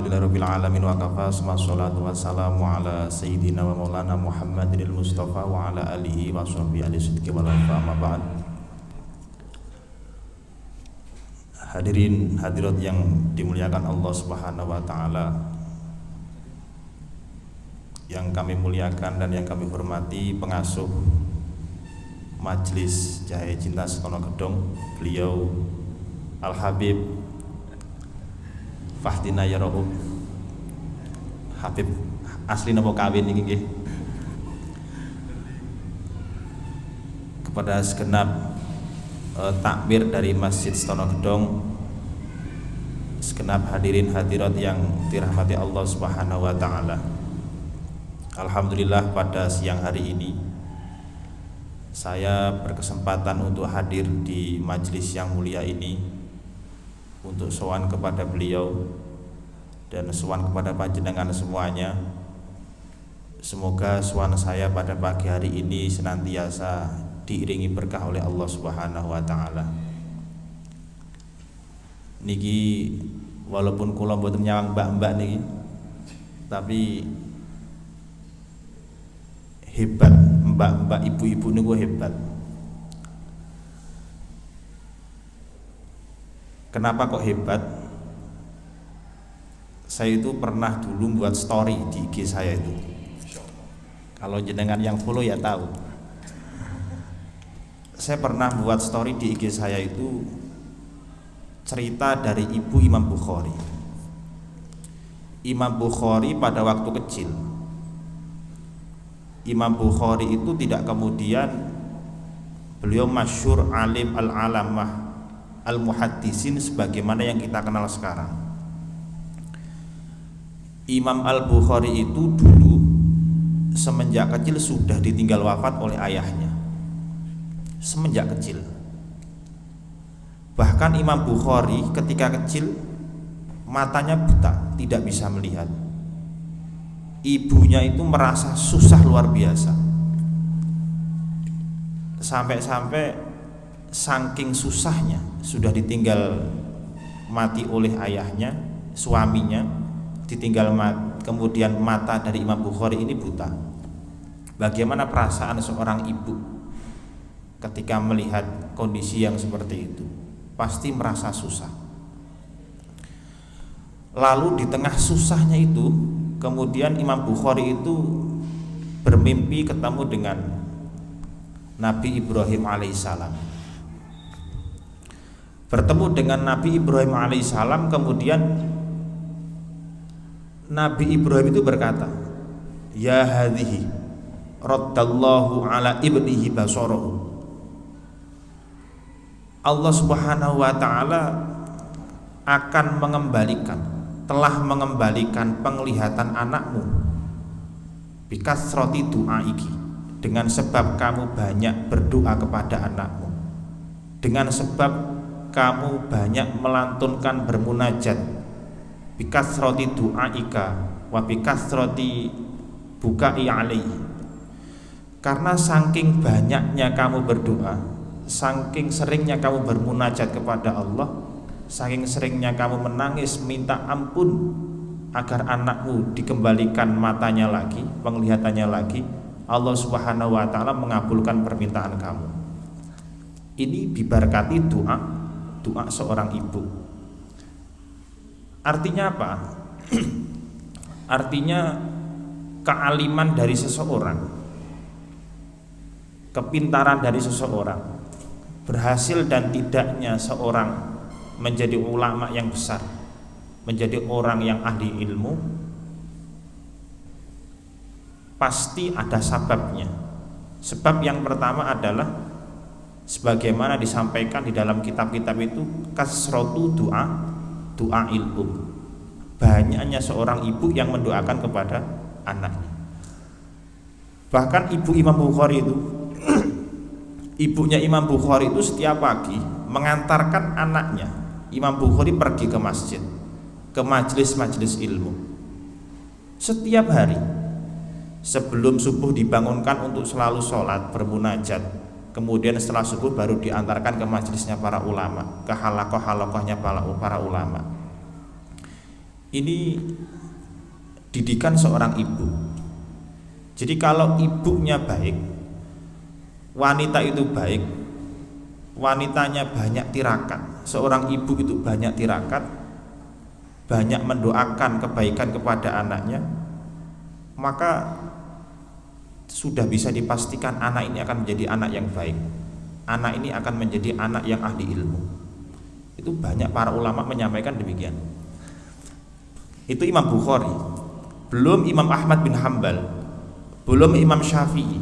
Alhamdulillahirabbil alamin wa kafa wassalatu wassalamu ala sayyidina wa maulana Muhammadil Mustafa wa ala alihi wa sahbihi alisidqi wal amma ba'd. Hadirin hadirat yang dimuliakan Allah Subhanahu wa taala, yang kami muliakan dan yang kami hormati pengasuh Majelis Cahaya Cinta Setono Gedong, beliau Al Habib Fahdina ya Raub. Habib asli napa kawin iki nggih. Kepada segenap takmir dari Masjid Setono Gedong, segenap hadirin hadirat yang dirahmati Allah Subhanahu wa taala. Alhamdulillah pada siang hari ini saya berkesempatan untuk hadir di majelis yang mulia ini untuk sowan kepada beliau dan sowan kepada panjenengan semuanya. Semoga sowan saya pada pagi hari ini senantiasa diiringi berkah oleh Allah Subhanahu wa taala. Niki walaupun kula mboten nyawang mbak-mbak niki, tapi hebat mbak-mbak ibu-ibu niku hebat. Kenapa kok hebat? Saya itu pernah dulu buat story di IG saya itu. Kalau jenengan yang follow ya tahu. Saya pernah buat story di IG saya itu cerita dari ibu Imam Bukhari. Imam Bukhari pada waktu kecil, Imam Bukhari itu tidak kemudian beliau masyhur alim al-alamah al-muhaddisin sebagaimana yang kita kenal sekarang. Imam Al-Bukhari itu dulu semenjak kecil sudah ditinggal wafat oleh ayahnya. Semenjak kecil. Bahkan Imam Bukhari ketika kecil matanya buta, tidak bisa melihat. Ibunya itu merasa susah luar biasa. Sampai-sampai saking susahnya sudah ditinggal mati oleh ayahnya, suaminya ditinggal kemudian mata dari Imam Bukhari ini buta. Bagaimana perasaan seorang ibu ketika melihat kondisi yang seperti itu? Pasti merasa susah. Lalu di tengah susahnya itu, kemudian Imam Bukhari itu bermimpi ketemu dengan Nabi Ibrahim alaihissalam. Bertemu dengan Nabi Ibrahim alaihissalam, kemudian Nabi Ibrahim itu berkata, "Ya hadhihi raddallahu ala ibnihi basarahu." Allah Subhanahu wa taala akan telah mengembalikan penglihatan anakmu bikasrati du'aiki, dengan sebab kamu banyak berdoa kepada anakmu, dengan sebab kamu banyak melantunkan bermunajat, bikasrati du'aika wa bikasrati bukai alaihi. Karena saking banyaknya kamu berdoa, saking seringnya kamu bermunajat kepada Allah, saking seringnya kamu menangis minta ampun agar anakmu dikembalikan matanya lagi, penglihatannya lagi, Allah Subhanahu wa taala mengabulkan permintaan kamu. Ini diberkati doa seorang ibu. Artinya apa? Artinya kealiman dari seseorang, kepintaran dari seseorang, berhasil dan tidaknya seorang menjadi ulama yang besar, menjadi orang yang ahli ilmu, pasti ada sebabnya. Sebab yang pertama adalah sebagaimana disampaikan di dalam kitab-kitab itu, kasratu doa ilmu, banyaknya seorang ibu yang mendoakan kepada anaknya. Bahkan ibu Imam Bukhari itu ibunya Imam Bukhari itu setiap pagi mengantarkan anaknya Imam Bukhari pergi ke masjid, ke majelis-majelis ilmu. Setiap hari sebelum subuh dibangunkan untuk selalu sholat bermunajat. Kemudian setelah subuh baru diantarkan ke majelisnya para ulama, ke halakoh-halakohnya para ulama. Ini didikan seorang ibu. Jadi kalau ibunya baik, wanita itu baik, wanitanya banyak tirakat, seorang ibu itu banyak tirakat, banyak mendoakan kebaikan kepada anaknya, maka sudah bisa dipastikan anak ini akan menjadi anak yang baik. Anak ini akan menjadi anak yang ahli ilmu. Itu banyak para ulama menyampaikan demikian. Itu Imam Bukhari, belum Imam Ahmad bin Hambal, belum Imam Syafi'i,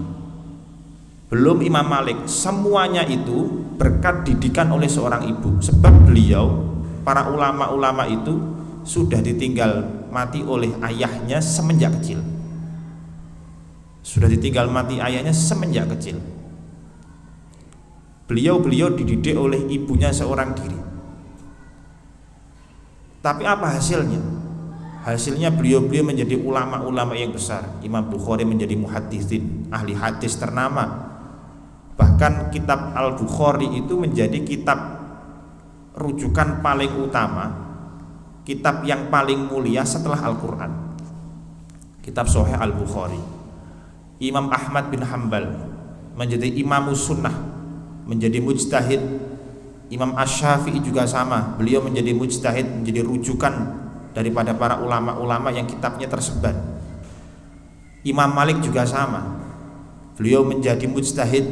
belum Imam Malik. Semuanya itu berkat didikan oleh seorang ibu. Sebab beliau, para ulama-ulama itu sudah ditinggal mati oleh ayahnya semenjak kecil. Sudah ditinggal mati ayahnya semenjak kecil. Beliau dididik oleh ibunya seorang diri. Tapi apa hasilnya? Hasilnya beliau menjadi ulama-ulama yang besar. Imam Bukhari menjadi muhaddisin, ahli hadis ternama. Bahkan kitab Al-Bukhari itu menjadi kitab rujukan paling utama, kitab yang paling mulia setelah Al-Quran. Kitab Sahih Al-Bukhari. Imam Ahmad bin Hambal menjadi imamus sunnah, menjadi mujtahid. Imam Asy-Syafi'i juga sama, beliau menjadi mujtahid, menjadi rujukan daripada para ulama-ulama yang kitabnya tersebar. Imam Malik juga sama, beliau menjadi mujtahid,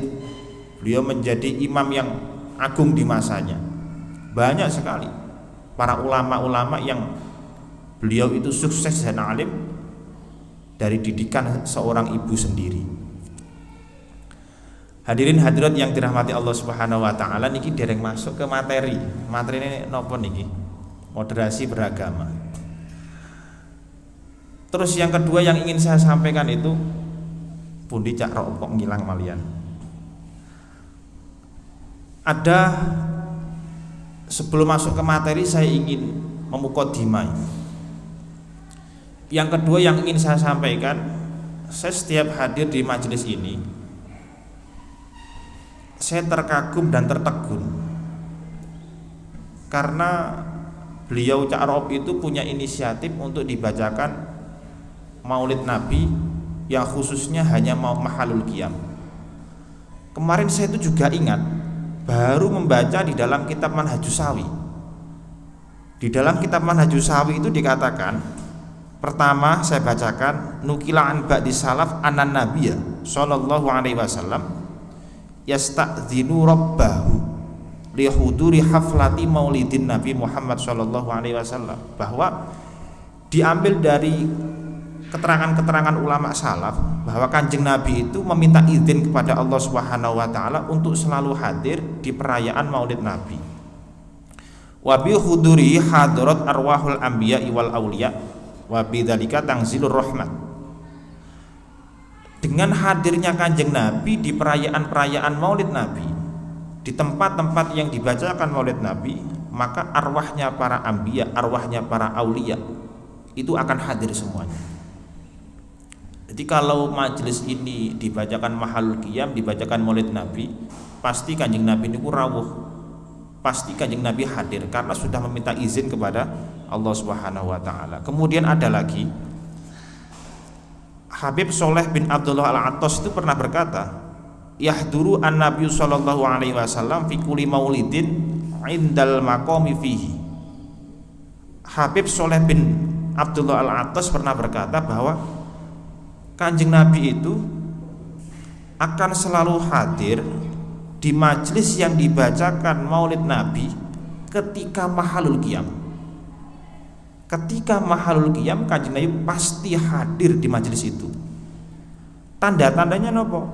beliau menjadi imam yang agung di masanya. Banyak sekali para ulama-ulama yang beliau itu sukses dan alim dari didikan seorang ibu sendiri. Hadirin hadirat yang dirahmati Allah Subhanahu wa taala, niki dereng masuk ke materi. Materi ini nopo niki? Moderasi beragama. Terus yang kedua yang ingin saya sampaikan itu, pundi cak rokok ngilang malian. Ada, sebelum masuk ke materi saya ingin memukadimah. Yang kedua yang ingin saya sampaikan, saya setiap hadir di majelis ini, saya terkagum dan tertegun karena beliau Cak Rob itu punya inisiatif untuk dibacakan Maulid Nabi yang khususnya hanya mau mahalul qiyam. Kemarin saya itu juga ingat, baru membaca di dalam kitab Manhajus Sawi. Di dalam kitab Manhajus Sawi itu dikatakan, pertama saya bacakan, nukila an ba'di salaf anan nabiyya sallallahu alaihi wasallam yasta'dzinu rabbahu li huduri haflati maulidin Nabi Muhammad sallallahu alaihi wasallam, bahwa diambil dari keterangan-keterangan ulama salaf bahwa Kanjeng Nabi itu meminta izin kepada Allah Subhanahu wa taala untuk selalu hadir di perayaan Maulid Nabi. Wa bi huduri hadarat arwahul anbiya wal auliya wa bidzalika tanzilur rahmat. Dengan hadirnya Kanjeng Nabi di perayaan-perayaan Maulid Nabi, di tempat-tempat yang dibacakan Maulid Nabi, maka arwahnya para anbiya, arwahnya para auliya itu akan hadir semuanya. Jadi kalau majelis ini dibacakan mahalul qiyam, dibacakan Maulid Nabi, pasti Kanjeng Nabi niku rawuh. Pasti Kanjeng Nabi hadir karena sudah meminta izin kepada Allah Subhanahu wa taala. Kemudian ada lagi, Habib Soleh bin Abdullah Al-Attas itu pernah berkata, yahduru an-nabiy sallallahu alaihi wasallam fi kulli maulidin indal maqami fihi. Habib Soleh bin Abdullah Al-Attas pernah berkata bahwa Kanjeng Nabi itu akan selalu hadir di majelis yang dibacakan Maulid Nabi ketika mahalul qiyam. Ketika mahalul qiyam, Kanjeng Nabi pasti hadir di majelis itu. Tanda-tandanya nopo?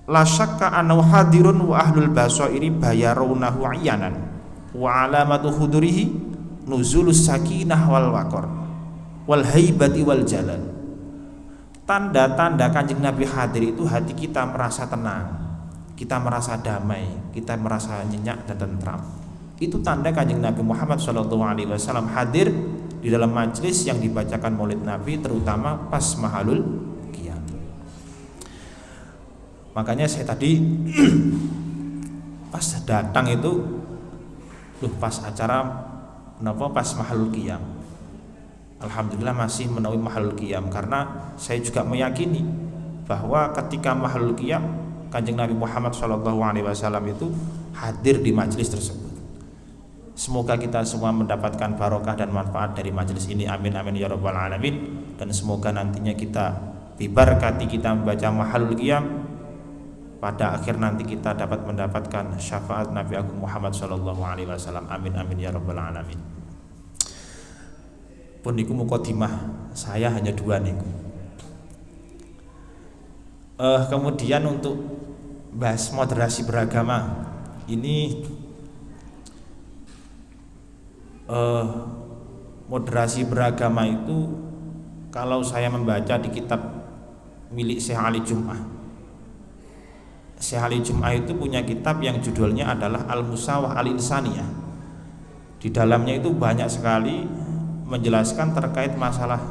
La syakka annahu hadirun wa ahlul basairi bayarunahu ayanan wa alamatu hudurihi nuzulus sakinah wal waqar wal haibati wal jalal. Tanda-tanda Kanjeng Nabi hadir itu hati kita merasa tenang, kita merasa damai, kita merasa nyenyak dan tentram. Itu tanda Kanjeng Nabi Muhammad SAW hadir di dalam majelis yang dibacakan Maulid Nabi, terutama pas mahalul qiyam. Makanya saya tadi pas datang itu, pas acara napa pas mahalul qiyam. Alhamdulillah masih menawi mahalul qiyam, karena saya juga meyakini bahwa ketika mahalul qiyam Kanjeng Nabi Muhammad SAW itu hadir di majelis tersebut. Semoga kita semua mendapatkan barokah dan manfaat dari majelis ini, amin amin ya rabbal alamin. Dan semoga nantinya kita bibarkati kita membaca mahalul qiyam, pada akhir nanti kita dapat mendapatkan syafaat Nabi Agung Muhammad SAW, amin amin ya rabbal alamin. Pun niku mukadimah saya hanya 2 niku. Kemudian untuk bahas moderasi beragama ini, moderasi beragama itu kalau saya membaca di kitab milik Syekh Ali Jum'ah. Syekh Ali Jum'ah itu punya kitab yang judulnya adalah Al-Musawah Al-Insaniyah. Di dalamnya itu banyak sekali menjelaskan terkait masalah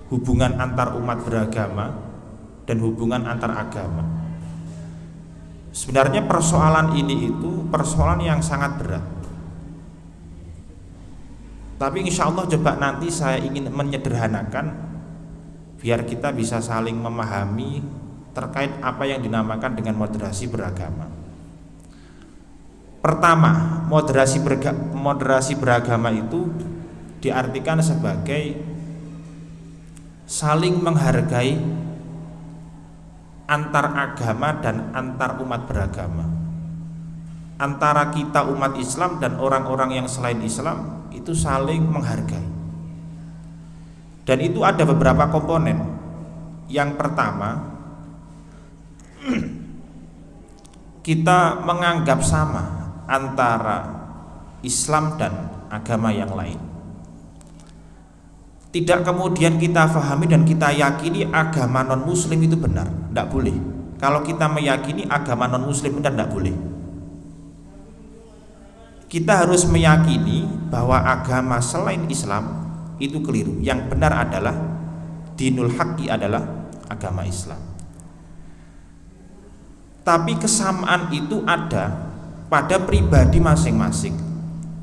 hubungan antar umat beragama dan hubungan antar agama. Sebenarnya persoalan ini itu persoalan yang sangat berat. Tapi insya Allah coba nanti saya ingin menyederhanakan biar kita bisa saling memahami terkait apa yang dinamakan dengan moderasi beragama. Pertama, moderasi beragama itu diartikan sebagai saling menghargai antar agama dan antar umat beragama. Antara kita umat Islam dan orang-orang yang selain Islam itu saling menghargai. Dan itu ada beberapa komponen. Yang pertama, kita menganggap sama antara Islam dan agama yang lain. Tidak kemudian kita fahami dan kita yakini agama non muslim itu benar, tidak boleh. Kalau kita meyakini agama non muslim benar, tidak boleh. Kita harus meyakini bahwa agama selain Islam itu keliru. Yang benar adalah dinul haqqi adalah agama Islam. Tapi kesamaan itu ada pada pribadi masing-masing.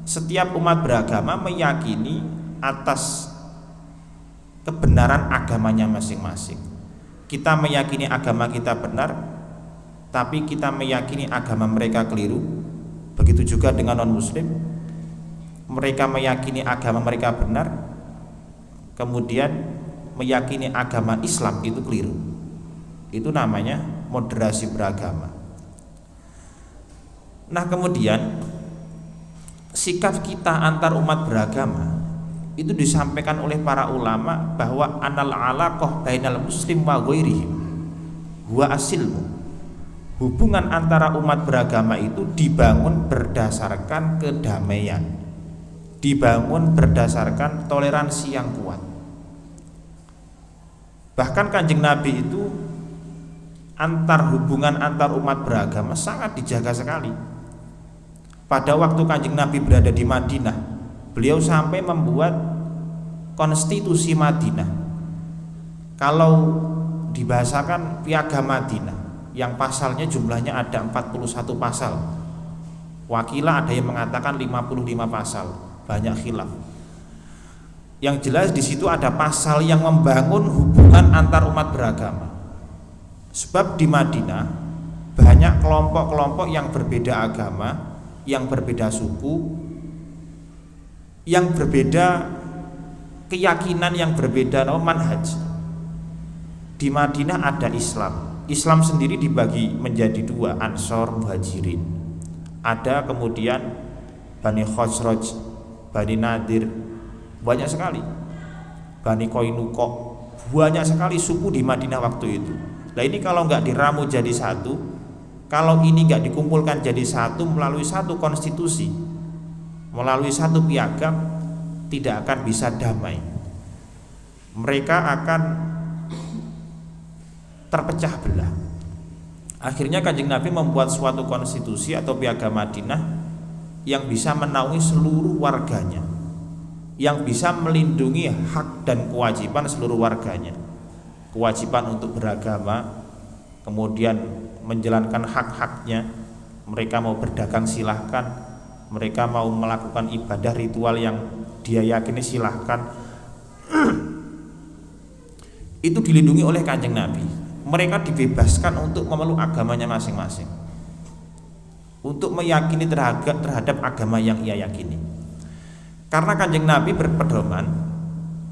Setiap umat beragama meyakini atas kebenaran agamanya masing-masing. Kita meyakini agama kita benar, tapi kita meyakini agama mereka keliru. Begitu juga dengan non-muslim. Mereka meyakini agama mereka benar, kemudian meyakini agama Islam itu keliru. Itu namanya moderasi beragama. Nah, kemudian sikap kita antar umat beragama itu disampaikan oleh para ulama bahwa anal alaqah bainal muslim wa ghairihim huwa asilmu. Hubungan antara umat beragama itu dibangun berdasarkan kedamaian, dibangun berdasarkan toleransi yang kuat. Bahkan Kanjeng Nabi itu hubungan antar umat beragama sangat dijaga sekali. Pada waktu Kanjeng Nabi berada di Madinah, beliau sampai membuat konstitusi Madinah. Kalau dibahasakan Piagam Madinah yang pasalnya jumlahnya ada 41 pasal. Wakilah ada yang mengatakan 55 pasal, banyak khilaf. Yang jelas di situ ada pasal yang membangun hubungan antar umat beragama. Sebab di Madinah banyak kelompok-kelompok yang berbeda agama, yang berbeda suku, yang berbeda keyakinan, yang berbeda manhaj. Di Madinah ada Islam. Islam sendiri dibagi menjadi 2, Ansor, Muhajirin. Ada kemudian Bani Khosroj, Bani Nadir, banyak sekali. Bani Koinuko, banyak sekali suku di Madinah waktu itu. Nah, ini kalau nggak diramu jadi satu, kalau ini nggak dikumpulkan jadi satu melalui satu konstitusi, melalui satu piagam, tidak akan bisa damai. Mereka akan terpecah belah. Akhirnya Kanjeng Nabi membuat suatu konstitusi atau piagam Madinah yang bisa menaungi seluruh warganya, yang bisa melindungi hak dan kewajiban seluruh warganya. Kewajiban untuk beragama, kemudian menjalankan hak-haknya. Mereka mau berdagang silahkan, mereka mau melakukan ibadah ritual yang dia yakini silahkan. Itu dilindungi oleh Kanjeng Nabi. Mereka dibebaskan untuk memeluk agamanya masing-masing, untuk meyakini terhadap agama yang ia yakini. Karena Kanjeng Nabi berpedoman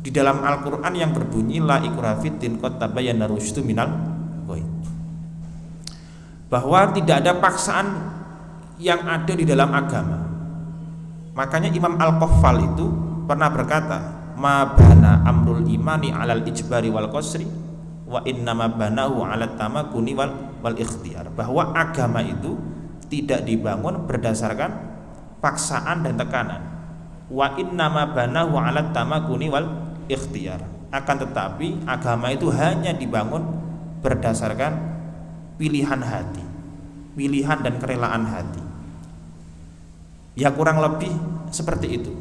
di dalam Al-Quran yang berbunyi la ikraha fiddin qad tabayyana rusydu minal ghayy, bahwa tidak ada paksaan yang ada di dalam agama. Makanya Imam Al-Qaffal itu pernah berkata, ma bana amrul imani alal ijbari wal qasri wa innama banahu alat tamakuni wal ikhtiyar, bahwa agama itu tidak dibangun berdasarkan paksaan dan tekanan. Wa innama banahu alat tamakuni wal ikhtiyar, akan tetapi agama itu hanya dibangun berdasarkan pilihan hati, pilihan dan kerelaan hati. Ya kurang lebih seperti itu.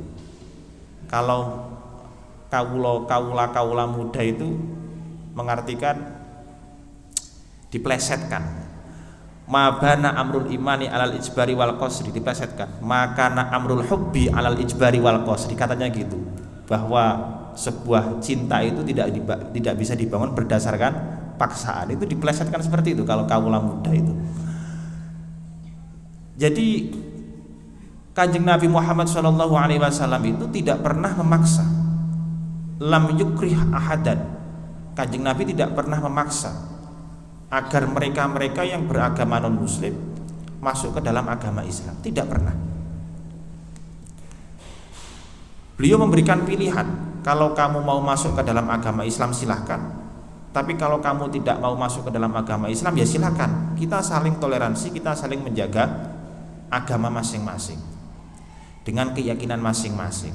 Kalau kaula muda itu mengartikan diplesetkan, mabana amrul imani alal ijbari wal qasri, diplesetkan, maka amrul hubbi alal ijbari wal qasri, katanya gitu, bahwa sebuah cinta itu tidak bisa dibangun berdasarkan paksaan. Itu diplesetkan seperti itu kalau kaula muda itu. Jadi Kanjeng Nabi Muhammad SAW itu tidak pernah memaksa, lam yukrih ahadan. Kanjeng Nabi tidak pernah memaksa agar mereka-mereka yang beragama non-muslim masuk ke dalam agama Islam, tidak pernah. Beliau memberikan pilihan, kalau kamu mau masuk ke dalam agama Islam silahkan, tapi kalau kamu tidak mau masuk ke dalam agama Islam ya silahkan. Kita saling toleransi, kita saling menjaga agama masing-masing dengan keyakinan masing-masing.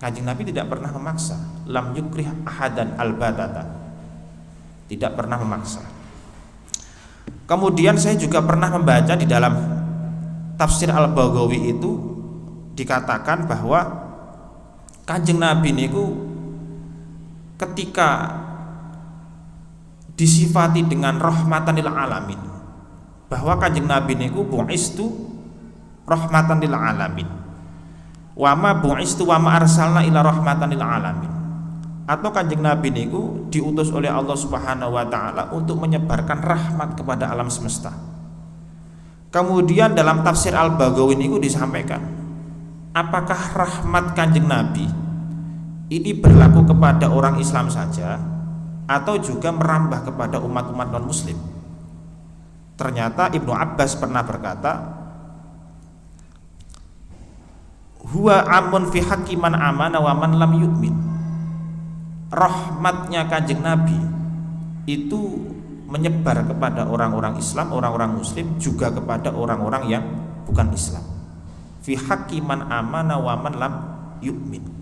Kanjeng Nabi tidak pernah memaksa, lam yukrih ahadan albatata, tidak pernah memaksa. Kemudian saya juga pernah membaca di dalam tafsir Al-Baghawi itu dikatakan bahwa Kanjeng Nabi niku ketika disifati dengan rahmatan lil alamin, bahwa Kanjeng Nabi niku bu'istu rahmatan lil alamin, wa ma bu'istu wa ma arsalna ila rahmatan lil alamin, atau Kanjeng Nabi niku diutus oleh Allah Subhanahu wa taala untuk menyebarkan rahmat kepada alam semesta. Kemudian dalam tafsir Al-Baghawi niku disampaikan, apakah rahmat Kanjeng Nabi ini berlaku kepada orang Islam saja atau juga merambah kepada umat-umat non-muslim? Ternyata Ibnu Abbas pernah berkata, huwa amun fi haqqi man amana wa man lam yu'min. Rahmatnya Kanjeng Nabi itu menyebar kepada orang-orang Islam, orang-orang muslim, juga kepada orang-orang yang bukan Islam. Fi haqqi man amana wa man lam yu'min.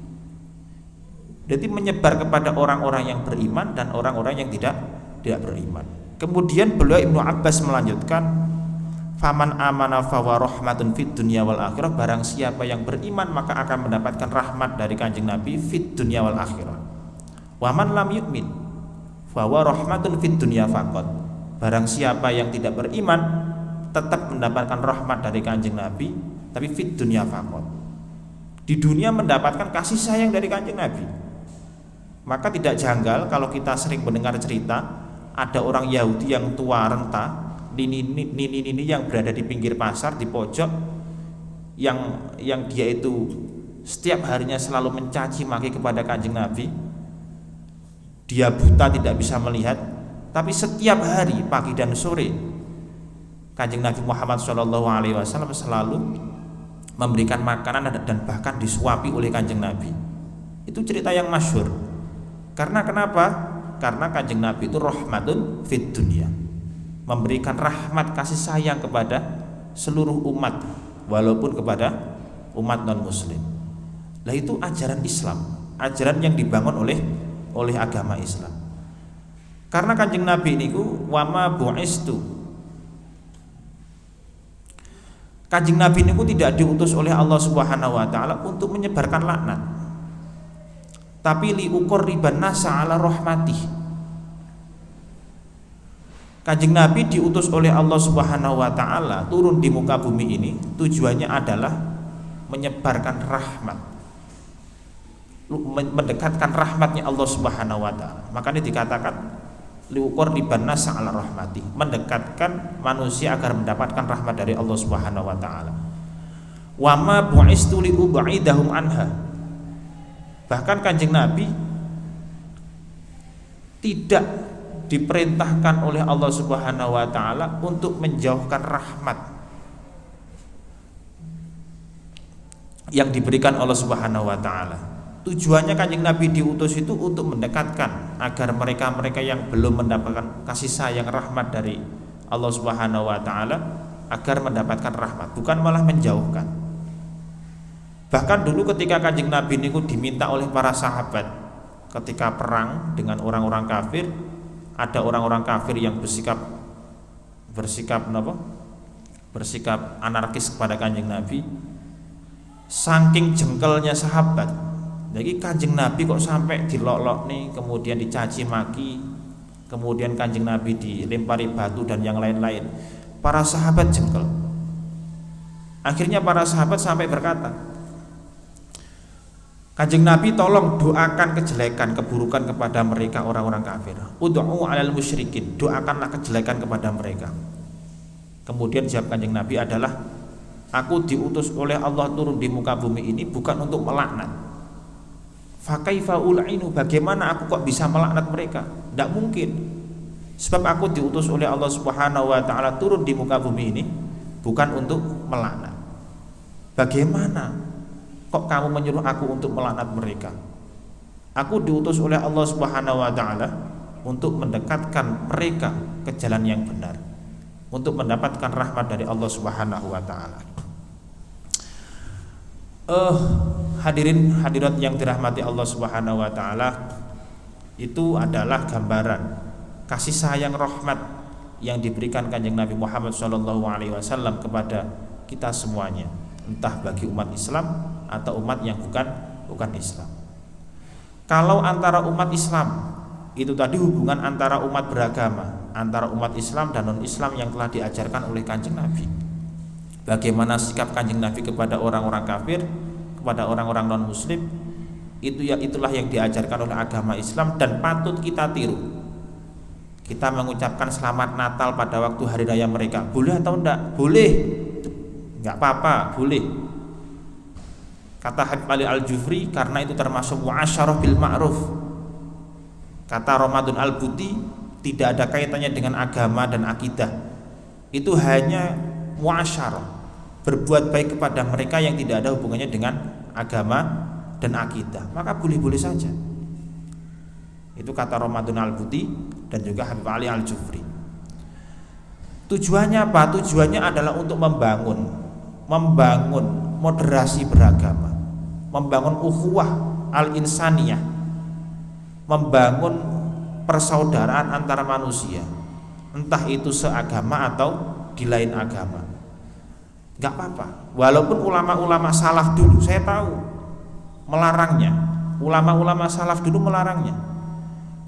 Jadi menyebar kepada orang-orang yang beriman dan orang-orang yang tidak beriman. Kemudian beliau Ibnu Abbas melanjutkan, faman amana fawa rahmatun fid dunya wal akhirah, barang siapa yang beriman maka akan mendapatkan rahmat dari Kanjeng Nabi fid dunya wal akhirah. Wa man lam yu'min fawa rahmatun fid dunya faqat, barang siapa yang tidak beriman tetap mendapatkan rahmat dari Kanjeng Nabi tapi fid dunya faqat, di dunia mendapatkan kasih sayang dari Kanjeng Nabi. Maka tidak janggal kalau kita sering mendengar cerita ada orang Yahudi yang tua renta, nini yang berada di pinggir pasar, di pojok, yang dia itu setiap harinya selalu mencaci maki kepada Kanjeng Nabi. Dia buta, tidak bisa melihat, tapi setiap hari pagi dan sore Kanjeng Nabi Muhammad SAW selalu memberikan makanan dan bahkan disuapi oleh Kanjeng Nabi. Itu cerita yang masyhur. Karena kenapa? Karena Kanjeng Nabi itu rahmatun fid dunya, memberikan rahmat kasih sayang kepada seluruh umat, walaupun kepada umat non muslim. Lah itu ajaran Islam, ajaran yang dibangun oleh agama Islam. Karena Kanjeng Nabi niku wama bu'istu, Kanjeng Nabi niku tidak diutus oleh Allah Subhanahu wa taala untuk menyebarkan laknat, tapi liukur riban nasa ala rahmatih. Kanjeng Nabi diutus oleh Allah Subhanahu wa taala turun di muka bumi ini tujuannya adalah menyebarkan rahmat, mendekatkan rahmatnya Allah Subhanahu wa taala. Makanya dikatakan liukur libanna sa'ala rahmati, mendekatkan manusia agar mendapatkan rahmat dari Allah Subhanahu wa taala. Wa ma bu'istu li ub'idahum anha. Bahkan Kanjeng Nabi tidak diperintahkan oleh Allah Subhanahu wa taala untuk menjauhkan rahmat yang diberikan Allah Subhanahu wa taala. Tujuannya Kanjeng Nabi diutus itu untuk mendekatkan agar mereka-mereka yang belum mendapatkan kasih sayang rahmat dari Allah Subhanahu wa taala agar mendapatkan rahmat, bukan malah menjauhkan. Bahkan dulu ketika Kanjeng Nabi niku diminta oleh para sahabat ketika perang dengan orang-orang kafir, ada orang-orang kafir yang bersikap anarkis kepada Kanjeng Nabi. Saking jengkelnya sahabat, jadi Kanjeng Nabi kok sampai dilolok nih, kemudian dicaci maki, kemudian Kanjeng Nabi dilempari batu dan yang lain-lain. Para sahabat jengkel. Akhirnya para sahabat sampai berkata, Kanjeng Nabi tolong doakan kejelekan, keburukan kepada mereka orang-orang kafir. Ud'u 'alal musyrikin, doakanlah kejelekan kepada mereka. Kemudian jawab Kanjeng Nabi adalah, aku diutus oleh Allah turun di muka bumi ini bukan untuk melaknat. Fa kaifa ul'inu, bagaimana aku kok bisa melaknat mereka? Tidak mungkin. Sebab aku diutus oleh Allah Subhanahu wa taala turun di muka bumi ini bukan untuk melaknat. Bagaimana kok kamu menyuruh aku untuk melaknat mereka? Aku diutus oleh Allah Subhanahu wa taala untuk mendekatkan mereka ke jalan yang benar, untuk mendapatkan rahmat dari Allah Subhanahu wa taala. Hadirin hadirat yang dirahmati Allah Subhanahu wa taala, itu adalah gambaran kasih sayang rahmat yang diberikan Kanjeng Nabi Muhammad SAW kepada kita semuanya, entah bagi umat Islam atau umat yang bukan Islam. Kalau antara umat Islam itu tadi hubungan antara umat beragama, antara umat Islam dan non-Islam yang telah diajarkan oleh Kanjeng Nabi. Bagaimana sikap Kanjeng Nabi kepada orang-orang kafir, kepada orang-orang non-muslim, itulah yang diajarkan oleh agama Islam dan patut kita tiru. Kita mengucapkan selamat Natal pada waktu hari raya mereka, boleh atau enggak? Boleh, enggak apa-apa, boleh. Kata Habib Ali Al-Jufri, karena itu termasuk muasyarah bil ma'ruf. Kata Ramadan Al-Buti, tidak ada kaitannya dengan agama dan akidah. Itu hanya muasyarah, berbuat baik kepada mereka yang tidak ada hubungannya dengan agama dan akidah, maka boleh-boleh saja. Itu kata Ramadan Al-Buti dan juga Habib Ali Al-Jufri. Tujuannya apa? Tujuannya adalah untuk membangun moderasi beragama, membangun ukhuwah al-insaniyah, membangun persaudaraan antara manusia, entah itu seagama atau di lain agama. Gak apa-apa. Walaupun ulama-ulama salaf dulu, saya tahu, melarangnya. Ulama-ulama salaf dulu melarangnya.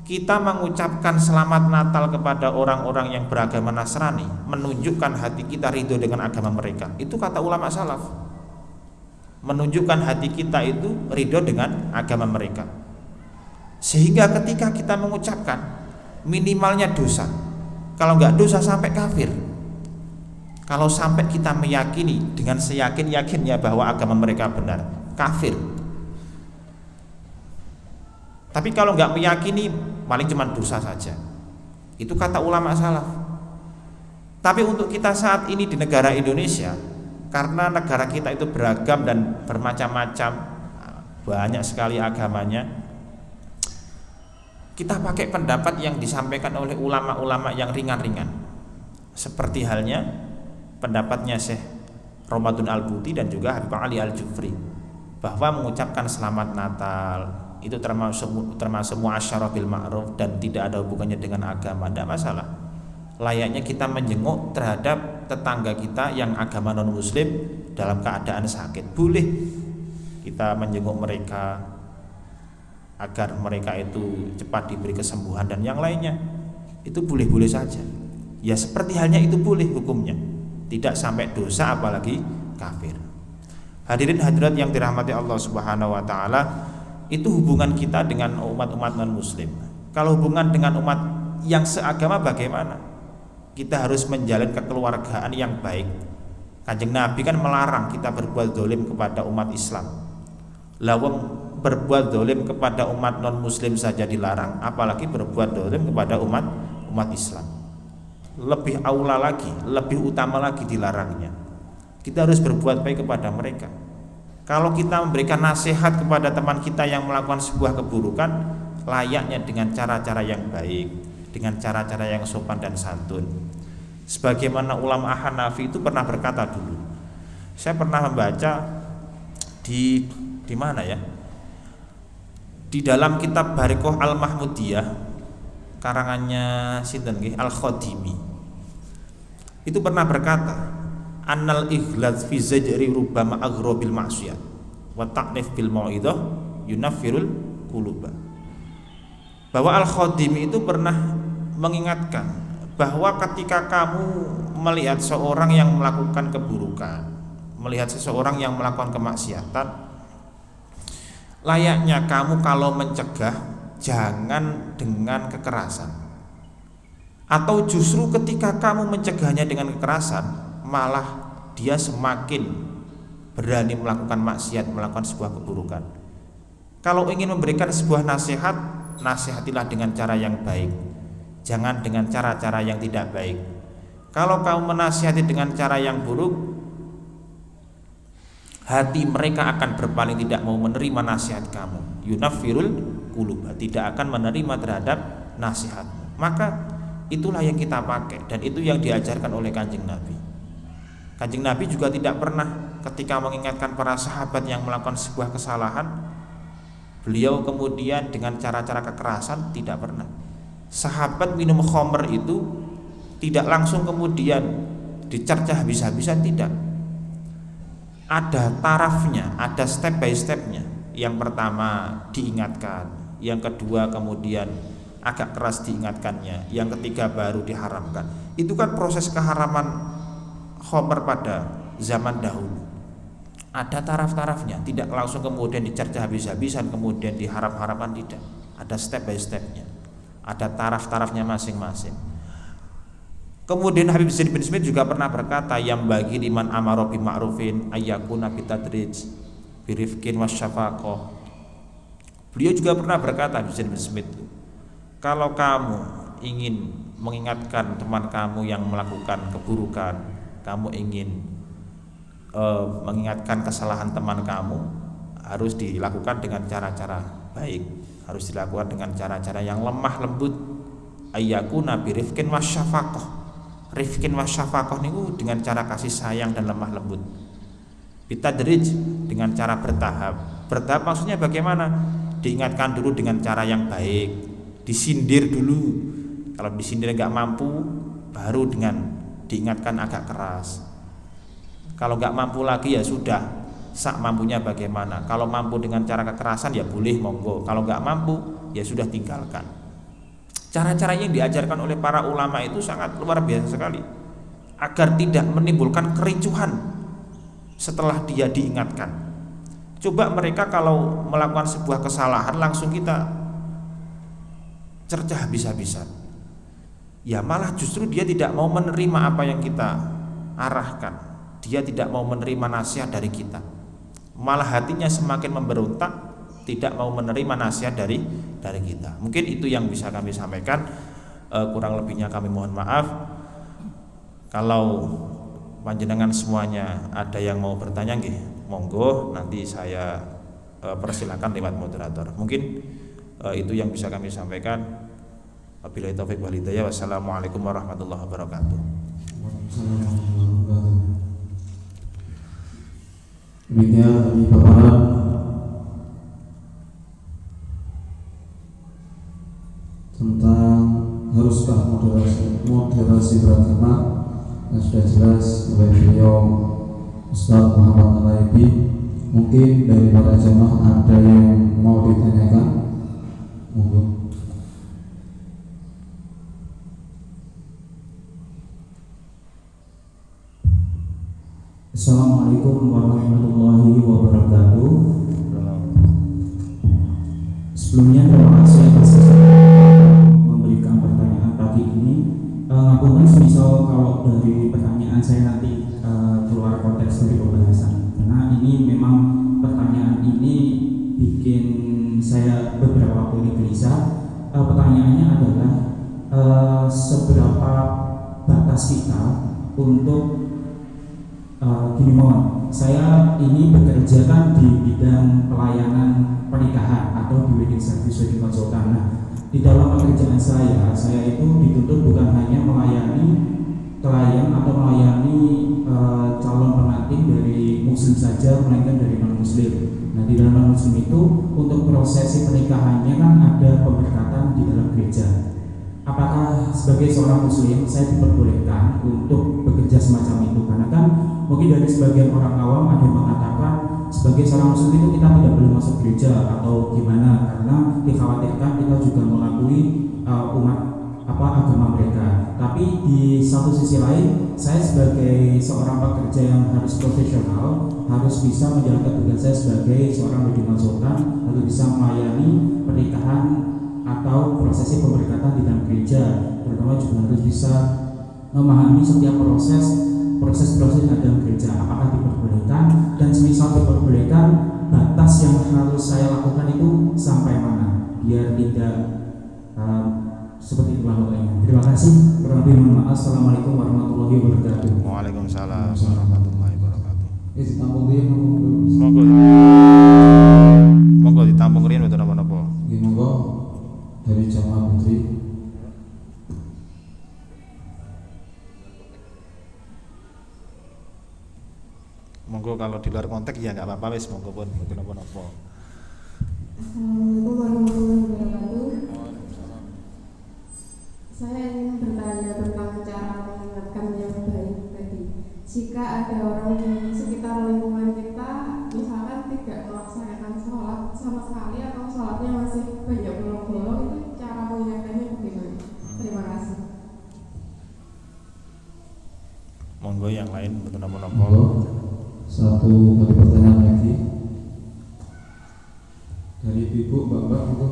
Kita mengucapkan selamat Natal kepada orang-orang yang beragama Nasrani menunjukkan hati kita ridho dengan agama mereka. Itu kata ulama salaf, menunjukkan hati kita itu ridho dengan agama mereka. Sehingga ketika kita mengucapkan, minimalnya dosa. Kalau nggak dosa sampai kafir. Kalau sampai kita meyakini dengan seyakin-yakinnya bahwa agama mereka benar, kafir. Tapi kalau nggak meyakini, paling cuma dosa saja. Itu kata ulama salaf. Tapi untuk kita saat ini di negara Indonesia, karena negara kita itu beragam dan bermacam-macam, banyak sekali agamanya, kita pakai pendapat yang disampaikan oleh ulama-ulama yang ringan-ringan. Seperti halnya pendapatnya Syekh Ramadan Al-Buti dan juga Habib Ali Al-Jufri, bahwa mengucapkan selamat Natal itu termasuk muasyarah bil ma'ruf dan tidak ada hubungannya dengan agama, tidak masalah. Layaknya kita menjenguk terhadap tetangga kita yang agama non muslim dalam keadaan sakit, boleh kita menjenguk mereka agar mereka itu cepat diberi kesembuhan dan yang lainnya. Itu boleh-boleh saja. Ya seperti halnya itu boleh hukumnya, tidak sampai dosa apalagi kafir. Hadirin hadirat yang dirahmati Allah Subhanahu wa taala, itu hubungan kita dengan umat-umat non-muslim. Kalau hubungan dengan umat yang seagama bagaimana? Kita harus menjalin kekeluargaan yang baik. Kanjeng Nabi kan melarang kita berbuat zalim kepada umat Islam. Lawang berbuat zalim kepada umat non-muslim saja dilarang, apalagi berbuat zalim kepada umat Islam. Lebih aula lagi, lebih utama lagi dilarangnya. Kita harus berbuat baik kepada mereka. Kalau kita memberikan nasihat kepada teman kita yang melakukan sebuah keburukan, layaknya dengan cara-cara yang baik, dengan cara-cara yang sopan dan santun. Sebagaimana ulama Hanafi itu pernah berkata dulu. Saya pernah membaca di mana ya? Di dalam kitab Barikoh Al-Mahmudiyah karangannya sinten nggih Al-Khadimi. Itu pernah berkata, annal ighlaz fi zajri rubbama aghrabil ma'siyah wa taqnif bil mau'idhah yunaffirul quluba. Bahwa Al-Khadimi itu pernah mengingatkan bahwa ketika kamu melihat seorang yang melakukan keburukan, melihat seseorang yang melakukan kemaksiatan, layaknya kamu kalau mencegah jangan dengan kekerasan, atau justru ketika kamu mencegahnya dengan kekerasan malah dia semakin berani melakukan maksiat, melakukan sebuah keburukan. Kalau ingin memberikan sebuah nasihat, nasihatilah dengan cara yang baik, jangan dengan cara-cara yang tidak baik. Kalau kamu menasihati dengan cara yang buruk, hati mereka akan berpaling, tidak mau menerima nasihat kamu. Yunaffirul quluba, tidak akan menerima terhadap nasihatmu. Maka itulah yang kita pakai, dan itu yang diajarkan oleh Kanjeng Nabi. Kanjeng Nabi juga tidak pernah ketika mengingatkan para sahabat yang melakukan sebuah kesalahan, beliau kemudian dengan cara-cara kekerasan, tidak pernah. Sahabat minum khamr itu tidak langsung kemudian dicercah habis-habisan, tidak. Ada tarafnya, ada step by stepnya. Yang pertama diingatkan, yang kedua kemudian agak keras diingatkannya, yang ketiga baru diharamkan. Itu kan proses keharaman khamr pada zaman dahulu. Ada taraf-tarafnya, tidak langsung kemudian dicercah habis-habisan kemudian diharap-harapan, tidak. Ada step by stepnya, ada taraf-tarafnya masing-masing. Kemudian Habib Zaid bin Smith juga pernah berkata, yang bagi liman amara bi ma'rufin ayyakuna bitadrij birifkin wasyafaqah. Beliau juga pernah berkata, Habib Zaid bin Smith, kalau kamu ingin mengingatkan teman kamu yang melakukan keburukan, kamu ingin mengingatkan kesalahan teman kamu, harus dilakukan dengan cara-cara baik, harus dilakukan dengan cara-cara yang lemah lembut. Ayyakuna birifkin wasyafaqah. Rifkin wasyafaqah niku dengan cara kasih sayang dan lemah lembut. Bitadrij, dengan cara bertahap. Bertahap maksudnya bagaimana? Diingatkan dulu dengan cara yang baik, disindir dulu. Kalau disindir nggak mampu, baru dengan diingatkan agak keras. Kalau nggak mampu lagi ya sudah, sak mampunya bagaimana. Kalau mampu dengan cara kekerasan ya boleh, monggo. Kalau nggak mampu ya sudah tinggalkan. Cara-cara yang diajarkan oleh para ulama itu sangat luar biasa sekali, agar tidak menimbulkan kericuhan setelah dia diingatkan. Coba mereka kalau melakukan sebuah kesalahan langsung kita cercah habis-habisan, ya malah justru dia tidak mau menerima apa yang kita arahkan. Dia tidak mau menerima nasihat dari kita, malah hatinya semakin memberontak, tidak mau menerima nasihat dari kita. Mungkin itu yang bisa kami sampaikan. Kurang lebihnya kami mohon maaf. Kalau panjenengan semuanya ada yang mau bertanya nggih, monggo, nanti saya persilakan lewat moderator. Mungkin itu yang bisa kami sampaikan. Wabillahi taufiq wal hidayah. Wassalamualaikum warahmatullahi wabarakatuh. Demikian tadi paparan tentang haruskah moderasi beragama yang sudah jelas oleh beliau Ustaz Muhammad Al-Laibi. Mungkin dari para jemaah ada yang mau ditanyakan, monggo. Assalamualaikum warahmatullahi wabarakatuh. Sebelumnya terima kasih atas memberikan pertanyaan pagi ini. Ngapunten semisal kalau dari pertanyaan saya nanti keluar konteks dari pembahasan, karena ini memang pertanyaan ini bikin saya beberapa waktu ini gelisah. Pertanyaannya adalah seberapa batas kita untuk gini, mohon, saya ini bekerja kan di bidang pelayanan pernikahan atau di wedding service, wedding consultant. Nah, di dalam pekerjaan saya itu dituntut bukan hanya melayani klien atau melayani calon pengantin dari muslim saja, melainkan dari non muslim. Nah, di dalam non muslim itu untuk prosesi pernikahannya kan ada pemberkatan di dalam gereja. Apakah sebagai seorang muslim saya diperbolehkan untuk bekerja semacam itu? Karena kan mungkin dari sebagian orang awam ada yang mengatakan sebagai seorang muslim itu kita tidak boleh masuk gereja atau gimana, karena dikhawatirkan kita juga mengakui umat agama mereka. Tapi di satu sisi lain, saya sebagai seorang pekerja yang harus profesional, harus bisa menjalankan tugas saya sebagai seorang wedding consultant, harus bisa melayani pernikahan atau prosesi pemberkatan di dalam gereja, terutama juga harus bisa memahami setiap proses yang ada dalam gereja. Apakah diperbolehkan, dan semisal diperbolehkan, batas yang harus saya lakukan itu sampai mana biar tidak seperti itulah pokoknya. Terima kasih. Kurang lebih mohon maaf. Assalamualaikum warahmatullahi wabarakatuh. Waalaikumsalam warahmatullahi wabarakatuh. Ditampung dia, monggo ditampung riyen mboten napa-napa. Nggih, monggo dari jamaah putri. Monggo kalau di luar konteks ya nggak apa-apa wis, monggo pun mboten napa-napa. Assalamualaikum warahmatullahi wabarakatuh. Saya ingin bertanya tentang cara mengingatkan yang baik tadi. Jika ada orang di sekitar lingkungan kita, misalkan tidak melaksanakan sholat sama sekali atau sholatnya masih banyak bolong-bolong, itu cara mengingatkannya bagaimana? Terima kasih. Monggo yang lain mboten napa-napa. Monggo. Satu kali pertanyaan lagi dari ibu, bapak, monggo.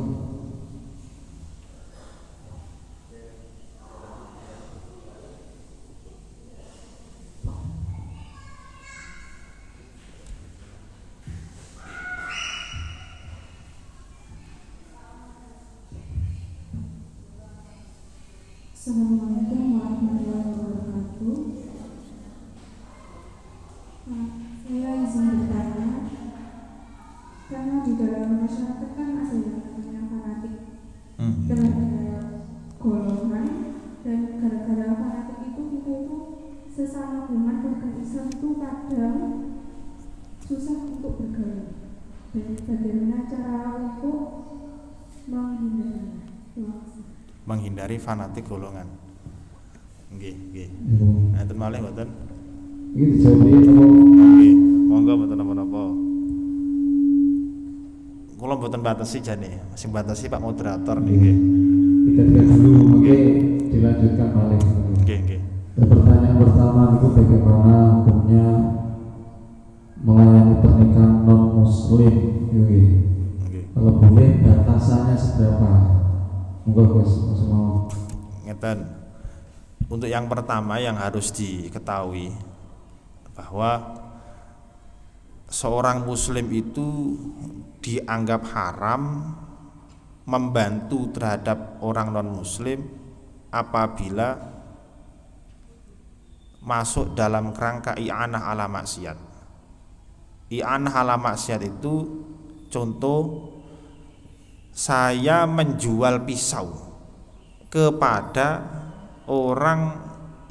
Assalamualaikum warahmatullahi wabarakatuh. Saya izin bertanya, karena di dalam masyarakat kan ada yang namanya fanatik terhadap golongan, dan gara-gara fanatik itu kita itu sesama umat warga Islam itu kadang susah untuk bergaul. Dan bagaimana cara untuk menghindarinya? Menghindari fanatik golongan. Nggih, nggih. Enten malih mboten? Iki dijawab napa? Nggih, monggo mboten napa-napa. Kula mboten batasi jane, sing batasi Pak moderator nggih. Tiga dulu, mungkin dilanjutkan malih. Nggih, nggih. Pertanyaan pertama itu bagaimana hukumnya melayani pernikahan non muslim? Nggih. Kalau boleh batasannya seberapa? Monggo Gus, mau. Ngeten. Untuk yang pertama yang harus diketahui bahwa seorang muslim itu dianggap haram membantu terhadap orang non muslim apabila masuk dalam kerangka i'anah ala maksiat. I'anah ala maksiat itu contoh, saya menjual pisau kepada orang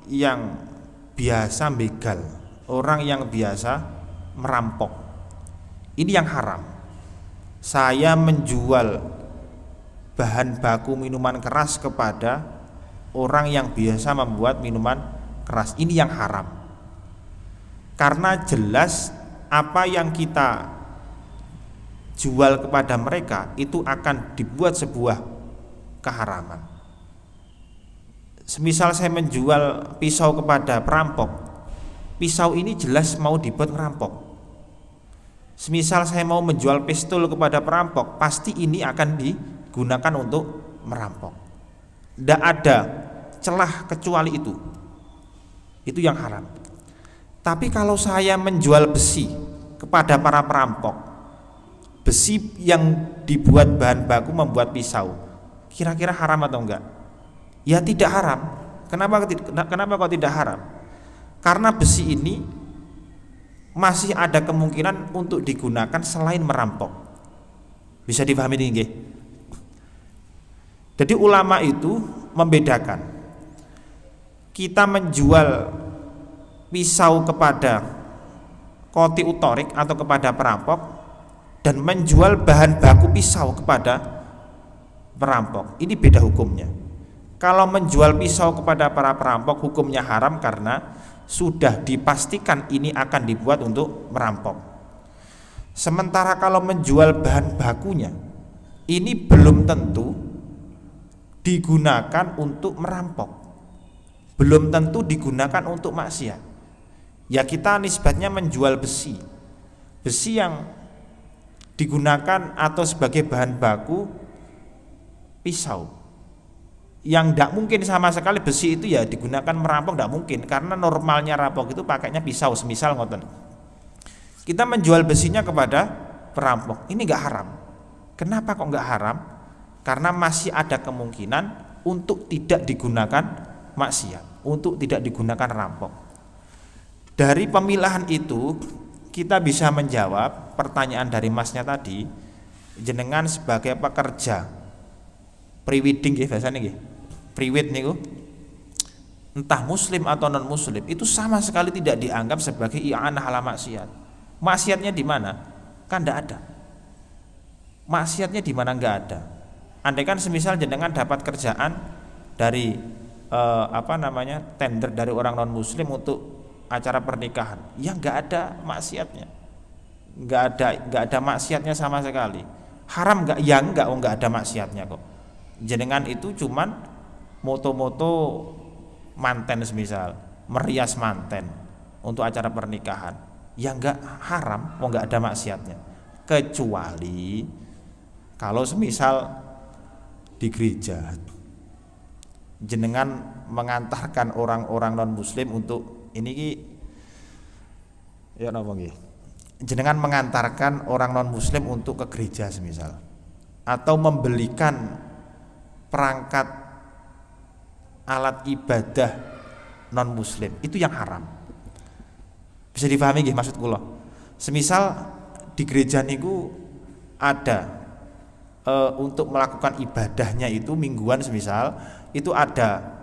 yang biasa begal, orang yang biasa merampok. Ini yang haram. Saya menjual bahan baku minuman keras kepada orang yang biasa membuat minuman keras. Ini yang haram. Karena jelas apa yang kita jual kepada mereka itu akan dibuat sebuah keharaman. Semisal saya menjual pisau kepada perampok, pisau ini jelas mau dibuat ngerampok. Semisal saya mau menjual pistol kepada perampok, pasti ini akan digunakan untuk merampok. Tidak ada celah kecuali itu. Itu yang haram. Tapi kalau saya menjual besi kepada para perampok, besi yang dibuat bahan baku membuat pisau, kira-kira haram atau enggak? Ya tidak haram. Kenapa kok tidak haram? Karena besi ini masih ada kemungkinan untuk digunakan selain merampok. Bisa dipahami ini nggih? Jadi ulama itu membedakan. Kita menjual pisau kepada qoti utorik atau kepada perampok, dan menjual bahan baku pisau kepada perampok, ini beda hukumnya. Kalau menjual pisau kepada para perampok hukumnya haram karena sudah dipastikan ini akan dibuat untuk merampok. Sementara kalau menjual bahan bakunya, ini belum tentu digunakan untuk merampok, belum tentu digunakan untuk maksiat. Ya kita nisbatnya menjual besi yang digunakan atau sebagai bahan baku pisau, yang tidak mungkin sama sekali besi itu ya digunakan merampok, tidak mungkin, karena normalnya rampok itu pakainya pisau. Semisal ngoten, kita menjual besinya kepada perampok, ini nggak haram. Kenapa kok nggak haram? Karena masih ada kemungkinan untuk tidak digunakan maksiat, untuk tidak digunakan rampok. Dari pemilahan itu kita bisa menjawab pertanyaan dari masnya tadi. Jenengan sebagai pekerja pre-wedding nggih bahasane nggih. Pre-wed niku entah muslim atau non muslim itu sama sekali tidak dianggap sebagai i'anah ala maksiat. Maksiatnya di mana? Kan tidak ada. Maksiatnya di mana? Enggak ada. Andaikan semisal jenengan dapat kerjaan dari tender dari orang non muslim untuk acara pernikahan, ya enggak ada maksiatnya. Enggak ada maksiatnya sama sekali. Haram enggak? Ya enggak ada maksiatnya kok. Jenengan itu cuman moto-moto manten, semisal merias manten untuk acara pernikahan, ya enggak haram, enggak ada maksiatnya. Kecuali kalau semisal di gereja jenengan mengantarkan orang-orang non muslim untuk ini ya napa nggih, jenengan mengantarkan orang non muslim untuk ke gereja semisal, atau membelikan perangkat alat ibadah non muslim, itu yang haram. Bisa dipahami nggih maksud kula? Semisal di gereja niku ada untuk melakukan ibadahnya itu mingguan, semisal itu ada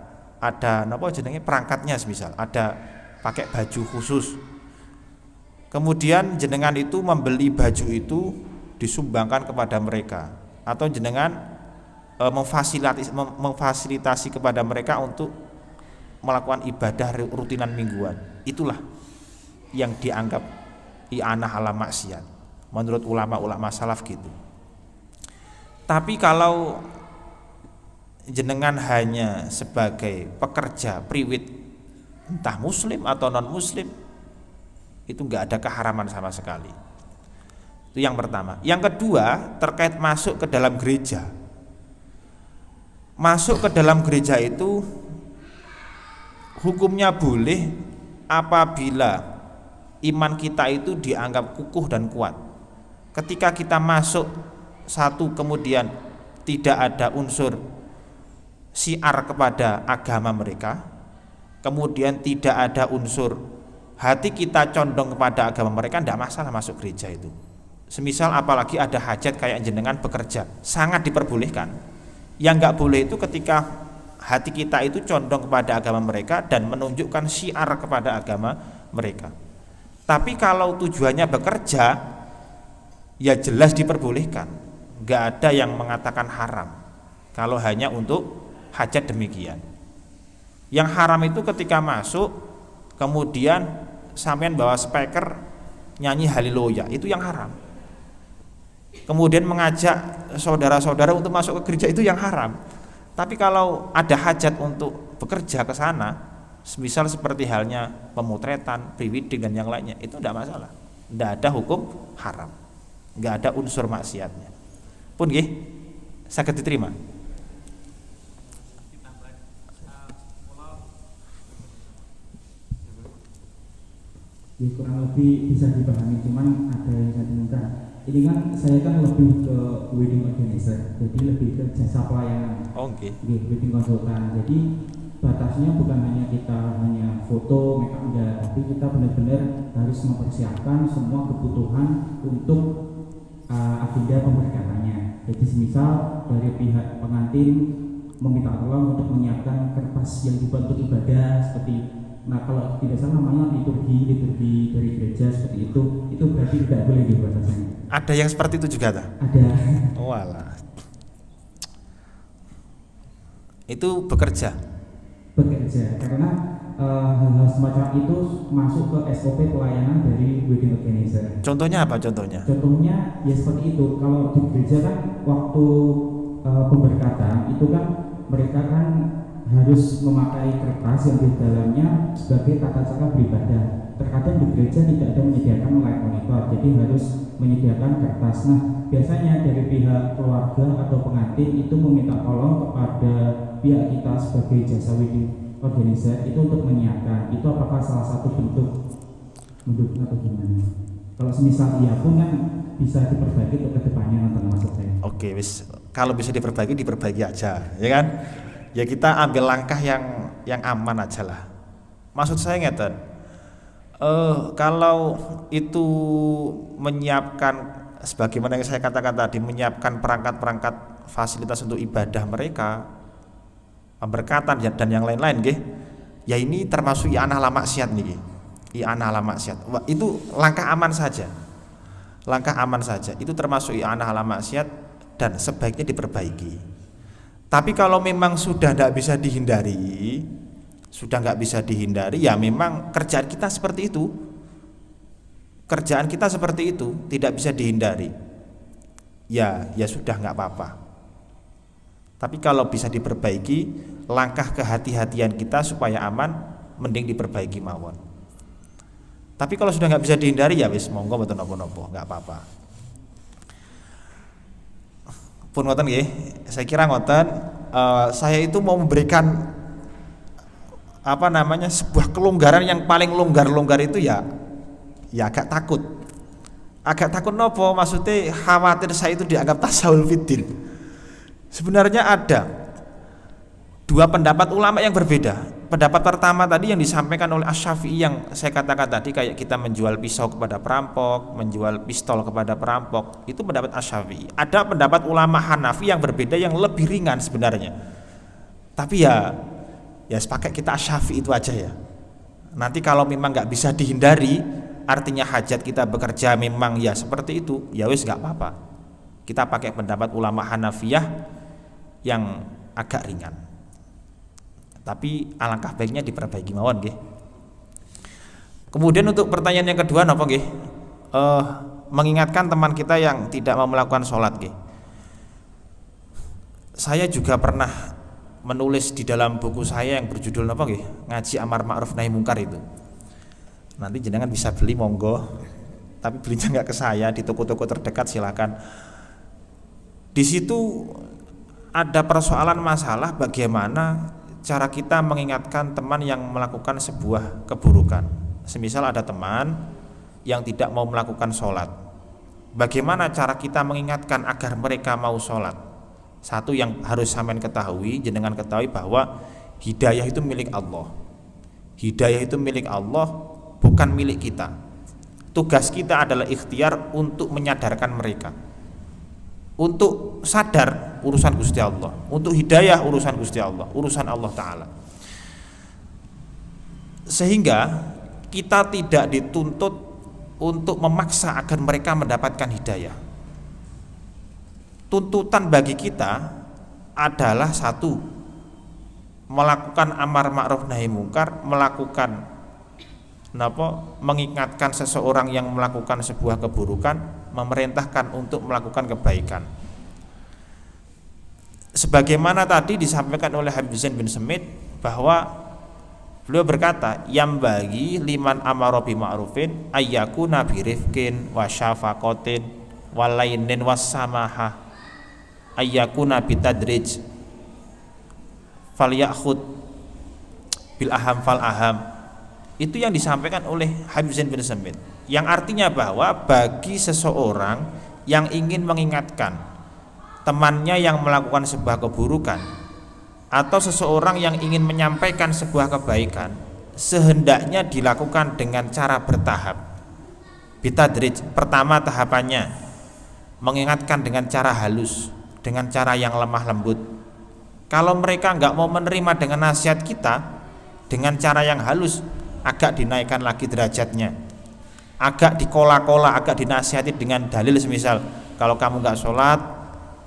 napa jenenge perangkatnya, semisal ada pakai baju khusus. Kemudian jenengan itu membeli baju itu disumbangkan kepada mereka, atau jenengan memfasilitasi kepada mereka untuk melakukan ibadah rutinan mingguan. Itulah yang dianggap i'anah ala maksiat menurut ulama-ulama salaf gitu. Tapi kalau jenengan hanya sebagai pekerja priwit, entah muslim atau non muslim, itu enggak ada keharaman sama sekali. Itu yang pertama. Yang kedua, terkait masuk ke dalam gereja. Masuk ke dalam gereja itu hukumnya boleh apabila iman kita itu dianggap kukuh dan kuat. Ketika kita masuk satu kemudian tidak ada unsur syiar kepada agama mereka, kemudian tidak ada unsur hati kita condong kepada agama mereka, tidak masalah masuk gereja itu. Semisal apalagi ada hajat kayak jenengan bekerja, sangat diperbolehkan. Yang enggak boleh itu ketika hati kita itu condong kepada agama mereka dan menunjukkan syiar kepada agama mereka. Tapi kalau tujuannya bekerja, ya jelas diperbolehkan. Enggak ada yang mengatakan haram kalau hanya untuk hajat demikian. Yang haram itu ketika masuk kemudian sampean bawa speaker nyanyi haleluya, itu yang haram. Kemudian mengajak saudara-saudara untuk masuk ke gereja, itu yang haram. Tapi kalau ada hajat untuk bekerja ke sana, misal seperti halnya pemotretan, pre-wedding dan yang lainnya, itu tidak masalah, Tidak ada hukum haram, nggak ada unsur maksiatnya. Pun nggih saged diterima. Ya, kurang lebih bisa dipahami, cuman ada yang saya temukan. Ini kan saya kan lebih ke wedding organizer, jadi lebih ke jasa pelayanan. Oke. Wedding konsultan. Jadi batasnya bukan hanya kita hanya foto, make up enggak, tapi kita benar-benar harus mempersiapkan semua kebutuhan untuk agenda pemberkataannya. Jadi semisal dari pihak pengantin meminta tolong untuk menyiapkan kertas yang dibuat untuk ibadah seperti, nah kalau tidak salah namanya liturgi dari gereja seperti itu berarti tidak boleh dibuat rasanya. Ada yang seperti itu juga tak? Ada. Walah. Itu bekerja Karena hal-hal semacam itu masuk ke SOP pelayanan dari wedding organizer. Contohnya apa contohnya? Contohnya ya seperti itu. Kalau di gereja kan waktu pemberkatan itu kan mereka kan harus memakai kertas yang di dalamnya sebagai tata cara beribadah. Terkadang di gereja tidak ada menyediakan light monitor, jadi harus menyediakan kertas. Nah, biasanya dari pihak keluarga atau pengantin itu meminta tolong kepada pihak kita sebagai jasa wedding organizer itu untuk menyiapkan. Itu apakah salah satu bentuk mendukung atau gimana? Kalau semisal iya pun kan bisa diperbaiki untuk kedepannya, nonton maksud saya. Oke, wis kalau bisa diperbaiki aja, ya kan? Ya kita ambil langkah yang aman aja lah. Maksud saya ngeten, kalau itu menyiapkan sebagaimana yang saya katakan tadi, menyiapkan perangkat-perangkat fasilitas untuk ibadah mereka, pemberkatan dan yang lain-lain, nggih. Ya ini termasuk i'anah ala maksiat niki. I'anah ala maksiat. Itu langkah aman saja. Langkah aman saja. Itu termasuk i'anah ala maksiat dan sebaiknya diperbaiki. Tapi kalau memang sudah nggak bisa dihindari, ya memang kerjaan kita seperti itu. Kerjaan kita seperti itu, tidak bisa dihindari. Ya sudah nggak apa-apa. Tapi kalau bisa diperbaiki, langkah kehati-hatian kita supaya aman, mending diperbaiki mawon. Tapi kalau sudah nggak bisa dihindari, ya wis monggo mboten napa-napa, nggak apa-apa. Pun ngoten nggih, saya kira ngoten. Saya itu mau memberikan sebuah kelonggaran yang paling longgar itu ya agak takut nopo, maksudnya khawatir saya itu dianggap tasawul fiddin. Sebenarnya ada dua pendapat ulama yang berbeda. Pendapat pertama tadi yang disampaikan oleh Asy-Syafi'i yang saya katakan tadi, kayak kita menjual pisau kepada perampok, menjual pistol kepada perampok, itu pendapat Asy-Syafi'i. Ada pendapat ulama Hanafi yang berbeda yang lebih ringan sebenarnya. Tapi ya sepakat kita Asy-Syafi'i itu aja ya. Nanti kalau memang nggak bisa dihindari, artinya hajat kita bekerja memang ya seperti itu, ya wis nggak apa-apa. Kita pakai pendapat ulama Hanafiyah yang agak ringan. Tapi alangkah baiknya diperbaiki mawon nggih. Kemudian untuk pertanyaan yang kedua napa nggih? Mengingatkan teman kita yang tidak mau melakukan sholat nggih. Saya juga pernah menulis di dalam buku saya yang berjudul napa nggih? Ngaji Amar Ma'ruf Nahi Mungkar itu. Nanti jenengan bisa beli monggo. Tapi belinya nggak ke saya, di toko-toko terdekat silakan. Di situ ada persoalan masalah bagaimana cara kita mengingatkan teman yang melakukan sebuah keburukan. Semisal ada teman yang tidak mau melakukan sholat, bagaimana cara kita mengingatkan agar mereka mau sholat? Satu yang harus sampean ketahui, jenengan ketahui bahwa hidayah itu milik Allah. Hidayah itu milik Allah, bukan milik kita. Tugas kita adalah ikhtiar untuk menyadarkan mereka. Untuk sadar urusan Gusti Allah, untuk hidayah urusan Gusti Allah, urusan Allah Ta'ala. Sehingga kita tidak dituntut untuk memaksa agar mereka mendapatkan hidayah. Tuntutan bagi kita adalah satu, melakukan amar ma'ruf nahi mungkar, mengingatkan seseorang yang melakukan sebuah keburukan, memerintahkan untuk melakukan kebaikan. Sebagaimana tadi disampaikan oleh Habib Zain bin Semit bahwa Beliau berkata, yang bagi liman amara bi ma'rufin ayyakuna bi rifqin wa syafaqatin walainin wassamaha ayyakuna bi tadrij falyakhud bil aham fal aham. Itu yang disampaikan oleh Habib Zain bin Samit, yang artinya bahwa bagi seseorang yang ingin mengingatkan temannya yang melakukan sebuah keburukan, atau seseorang yang ingin menyampaikan sebuah kebaikan, sehendaknya dilakukan dengan cara bertahap. Bitadrij, pertama tahapannya mengingatkan dengan cara halus, dengan cara yang lemah lembut. Kalau mereka nggak mau menerima dengan nasihat kita dengan cara yang halus, agak dinaikkan lagi derajatnya, agak dikola-kola, agak dinasihati dengan dalil semisal, kalau kamu nggak sholat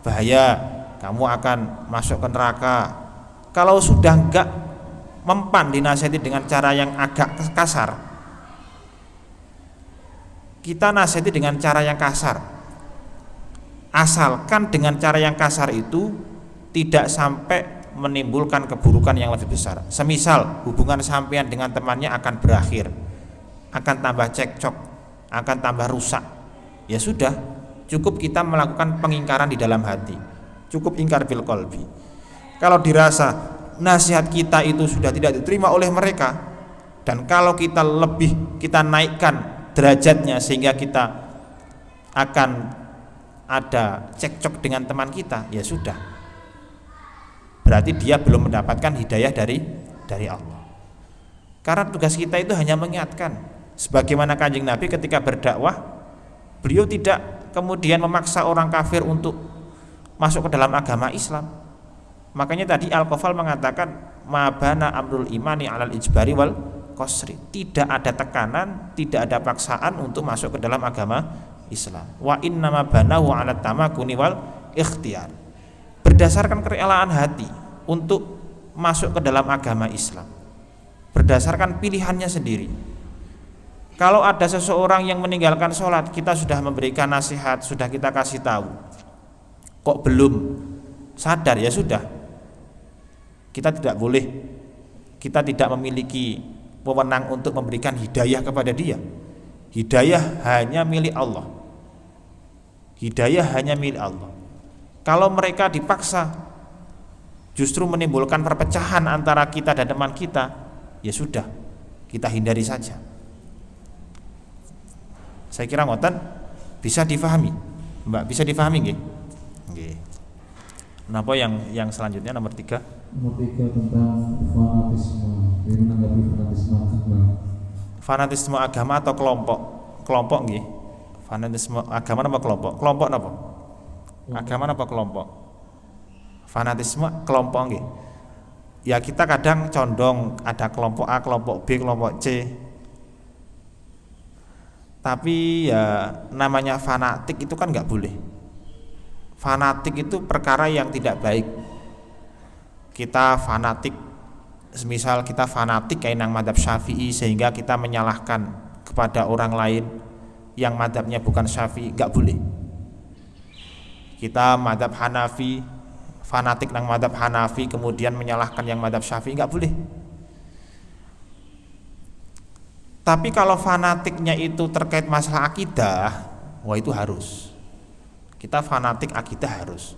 bahaya, kamu akan masuk ke neraka. Kalau sudah enggak mempan dinasihati dengan cara yang agak kasar, kita nasihati dengan cara yang kasar, asalkan dengan cara yang kasar itu tidak sampai menimbulkan keburukan yang lebih besar. Semisal hubungan sampean dengan temannya akan berakhir, akan tambah cekcok, akan tambah rusak, ya sudah, cukup kita melakukan pengingkaran di dalam hati, cukup ingkar bil qalbi. Kalau dirasa nasihat kita itu sudah tidak diterima oleh mereka, dan kalau kita naikkan derajatnya sehingga kita akan ada cekcok dengan teman kita, ya sudah, berarti dia belum mendapatkan hidayah dari Allah. Karena tugas kita itu hanya mengingatkan. Sebagaimana Kanjeng Nabi ketika berdakwah, beliau tidak kemudian memaksa orang kafir untuk masuk ke dalam agama Islam. Makanya tadi Al-Qafal mengatakan mabana amrul imani alal ijbari wal qasri. Tidak ada tekanan, tidak ada paksaan untuk masuk ke dalam agama Islam. Wa innama banahu ala tamakuni wal ikhtiyar. Berdasarkan kerelaan hati untuk masuk ke dalam agama Islam, berdasarkan pilihannya sendiri. Kalau ada seseorang yang meninggalkan sholat, kita sudah memberikan nasihat, sudah kita kasih tahu, kok belum sadar, ya sudah, kita tidak boleh, kita tidak memiliki wewenang untuk memberikan hidayah kepada dia. Hidayah hanya milik Allah. Hidayah hanya milik Allah. Kalau mereka dipaksa justru menimbulkan perpecahan antara kita dan teman kita, ya sudah, kita hindari saja. Saya kira ngoten bisa difahami, Mbak, bisa difahami nggih? Nggih. Napa yang selanjutnya nomor 3? Nomor 3 tentang fanatisme. Ini menanggapi fanatisme agama. Fanatisme agama atau kelompok? Kelompok nggih. Fanatisme agama apa kelompok? Kelompok napa? Agama apa kelompok? Fanatisme kelompok nggih. Ya kita kadang condong ada kelompok A, kelompok B, kelompok C. Tapi ya namanya fanatik itu kan nggak boleh. Fanatik itu perkara yang tidak baik. Kita fanatik, semisal kita fanatik kayak nang madhab Syafi'i sehingga kita menyalahkan kepada orang lain yang madhabnya bukan Syafi'i, nggak boleh. Kita madhab Hanafi, fanatik nang madhab Hanafi kemudian menyalahkan yang madhab Syafi'i, nggak boleh. Tapi kalau fanatiknya itu terkait masalah akidah, wah itu harus. Kita fanatik akidah harus.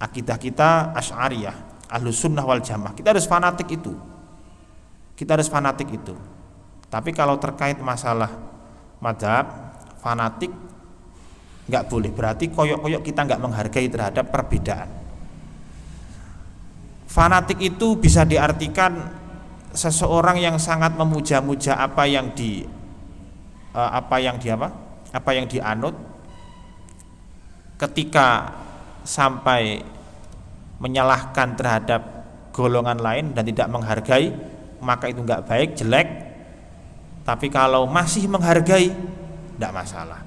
Akidah kita Asy'ariyah, Ahlus Sunnah wal Jamaah. Kita harus fanatik itu. Kita harus fanatik itu. Tapi kalau terkait masalah madhab, fanatik nggak boleh. Berarti koyok-koyok kita nggak menghargai terhadap perbedaan. Fanatik itu bisa diartikan seseorang yang sangat memuja-muja apa yang dianut, ketika sampai menyalahkan terhadap golongan lain dan tidak menghargai, maka itu enggak baik, jelek. Tapi kalau masih menghargai, enggak masalah.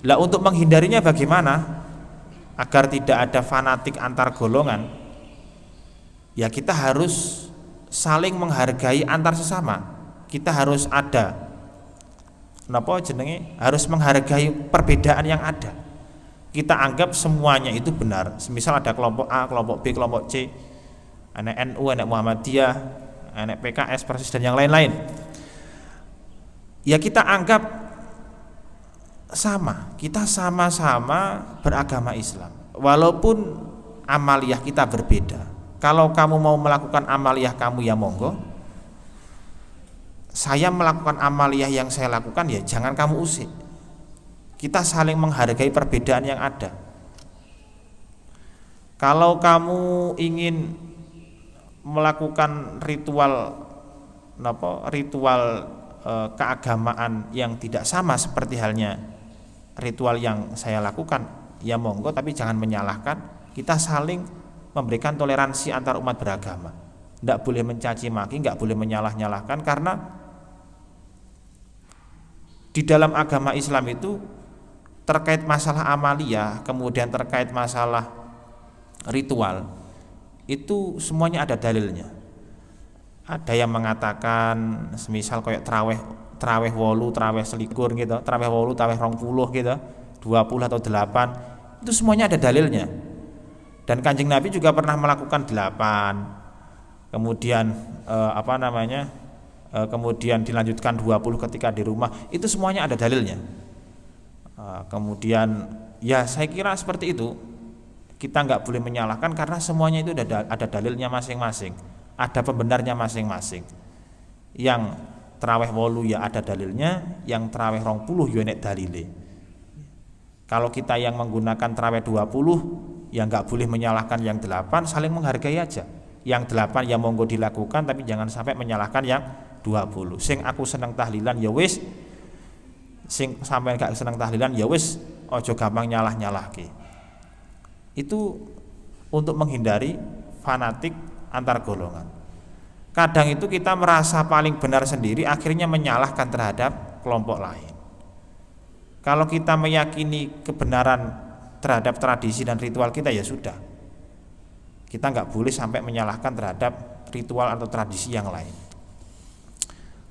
Lah untuk menghindarinya bagaimana? Agar tidak ada fanatik antar golongan, ya kita harus saling menghargai antar sesama. Kita harus ada harus menghargai perbedaan yang ada. Kita anggap semuanya itu benar. Semisal ada kelompok A, kelompok B, kelompok C, anak NU, anak Muhammadiyah, enek PKS, Persis dan yang lain-lain. Ya kita anggap sama, kita sama-sama beragama Islam. Walaupun amaliyah kita berbeda. Kalau kamu mau melakukan amaliyah kamu ya monggo. Saya melakukan amaliyah yang saya lakukan ya jangan kamu usik. Kita saling menghargai perbedaan yang ada. Kalau kamu ingin melakukan ritual keagamaan yang tidak sama seperti halnya ritual yang saya lakukan, ya monggo, tapi jangan menyalahkan. Kita saling memberikan toleransi antar umat beragama. Tidak boleh mencaci maki, tidak boleh menyalah-nyalahkan, karena di dalam agama Islam itu terkait masalah amaliyah, kemudian terkait masalah ritual, itu semuanya ada dalilnya. Ada yang mengatakan semisal kayak traweh 8, traweh selikur gitu, traweh 8, traweh 20 gitu, 20 atau 8, itu semuanya ada dalilnya. Dan Kanjeng Nabi juga pernah melakukan 8, kemudian kemudian dilanjutkan 20 ketika di rumah, itu semuanya ada dalilnya. Kemudian ya saya kira seperti itu. Kita nggak boleh menyalahkan karena semuanya itu ada dalilnya masing-masing, ada pembenarnya masing-masing. Yang traweh 8 ya ada dalilnya, yang traweh 20 ya nek dalile. Kalau kita yang menggunakan traweh 20 ya nggak boleh menyalahkan yang 8, saling menghargai aja. Yang 8 ya monggo dilakukan, tapi jangan sampai menyalahkan yang 20. Sing aku seneng tahlilan ya wis, sing sampean gak seneng tahlilan ya wis, ojo gampang nyalah-nyalahke. Itu untuk menghindari fanatik antar golongan. Kadang itu kita merasa paling benar sendiri, akhirnya menyalahkan terhadap kelompok lain. Kalau kita meyakini kebenaran terhadap tradisi dan ritual kita, ya sudah, kita nggak boleh sampai menyalahkan terhadap ritual atau tradisi yang lain.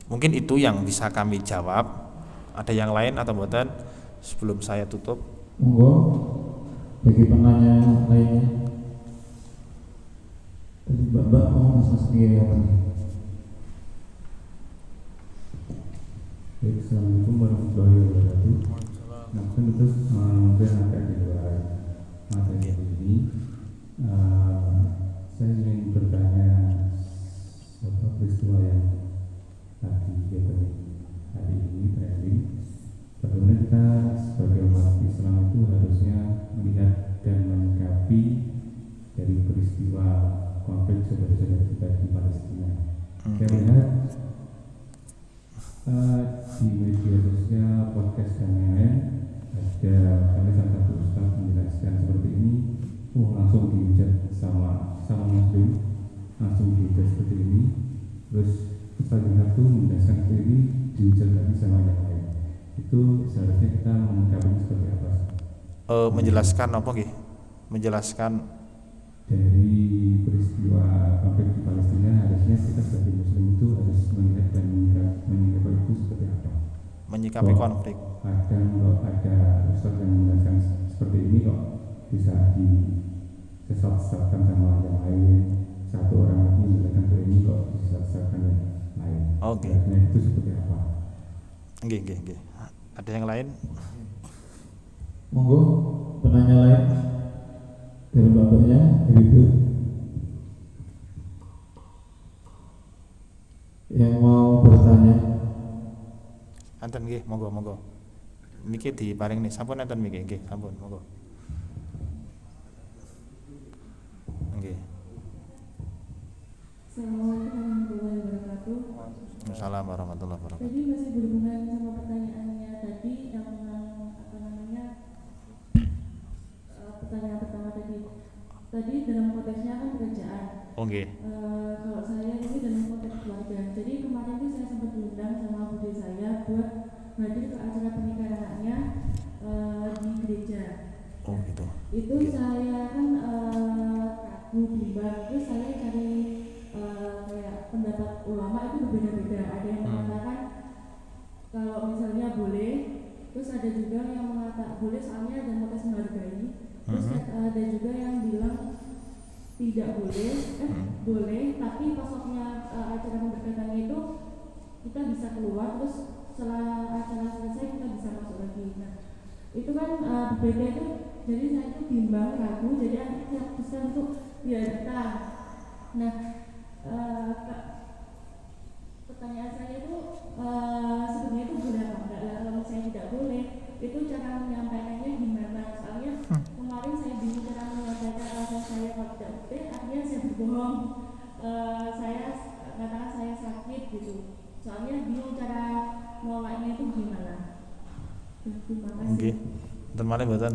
Mungkin itu yang bisa kami jawab. Ada yang lain atau mboten sebelum saya tutup? Monggo. Bagi penanya lainnya, tadi Mbak mau sendiri apa nih? Baik, assalamualaikum warahmatullahi wabarakatuh. Mungkin itu mungkin agak di luar materi ini. Saya ingin bertanya apa peristiwa yang tadi hari ini terjadi. Bagaimana kita sebagai umat Islam itu harusnya melihat dan menyikapi dari peristiwa konflik saudara-saudara kita di Palestina. Saya lihat di media sosial, podcast dan lain-lain, ada salah satu ustaz menjelaskan seperti ini, langsung dihujat sama muslim, langsung dihujat seperti ini. Terus ustaz yang satu menjelaskan seperti ini, dihujat lagi sama yang lain. Itu seharusnya kita menyikapi seperti apa? Menjelaskan apa nggih? Menjelaskan dari peristiwa konflik di Palestina, harusnya kita sebagai muslim itu harus melihat dan menyikapi itu seperti apa? Menyikapi konflik. Kadang kalau ada ustaz yang menjelaskan seperti ini kok bisa disesat-sesatkan sama yang lain. Satu orang lagi menjelaskan seperti ini kok disesat-sesatkan yang lain. Oke. Harusnya itu seperti apa? Nggih. Ada yang lain? Monggo, penanya lain dari bapaknya, ibu yang mau bertanya. Anten nggih, monggo. Niki diparing nih, sampun enten niki nggih, sampun monggo. Nggih. Assalamualaikum warahmatullahi wabarakatuh. Waalaikumsalam warahmatullahi wabarakatuh. Jadi masih berhubungan sama pertanyaannya tadi yang pertanyaan pertama tadi. Tadi dalam konteksnya kan pekerjaan. Nggih. Kalau saya ini dalam konteks keluarga. Jadi kemarin itu saya sempat diundang sama bude saya buat hadir ke acara pernikahan anaknya di gereja. Oh gitu. Itu Gitu. saya kan ragu bimbang, terus saya cari kayak pendapat ulama itu berbeda-beda. Ada yang mengatakan kalau misalnya boleh, terus ada juga yang mengatakan boleh soalnya ada konteks menghargai, terus ada juga yang bilang tidak boleh, boleh, tapi pasoknya acara pemberkatannya itu kita bisa keluar, terus setelah acara selesai kita bisa masuk lagi. Nah, itu kan berbeda itu, jadi saya itu bimbang, ragu, jadi akhirnya saya putuskan untuk biarkan. Nah, pertanyaan saya itu sebenarnya itu boleh apa enggak lah? Kalau saya tidak boleh, itu cara menyampaikannya gimana? Soalnya kemarin saya bingung cara menyampaikan rasa saya kalau tidak boleh, akhirnya saya berbohong, saya katakan saya sakit gitu. Soalnya bingung cara nolaknya itu gimana. Terima kasih. Nggih. Wonten malih mboten?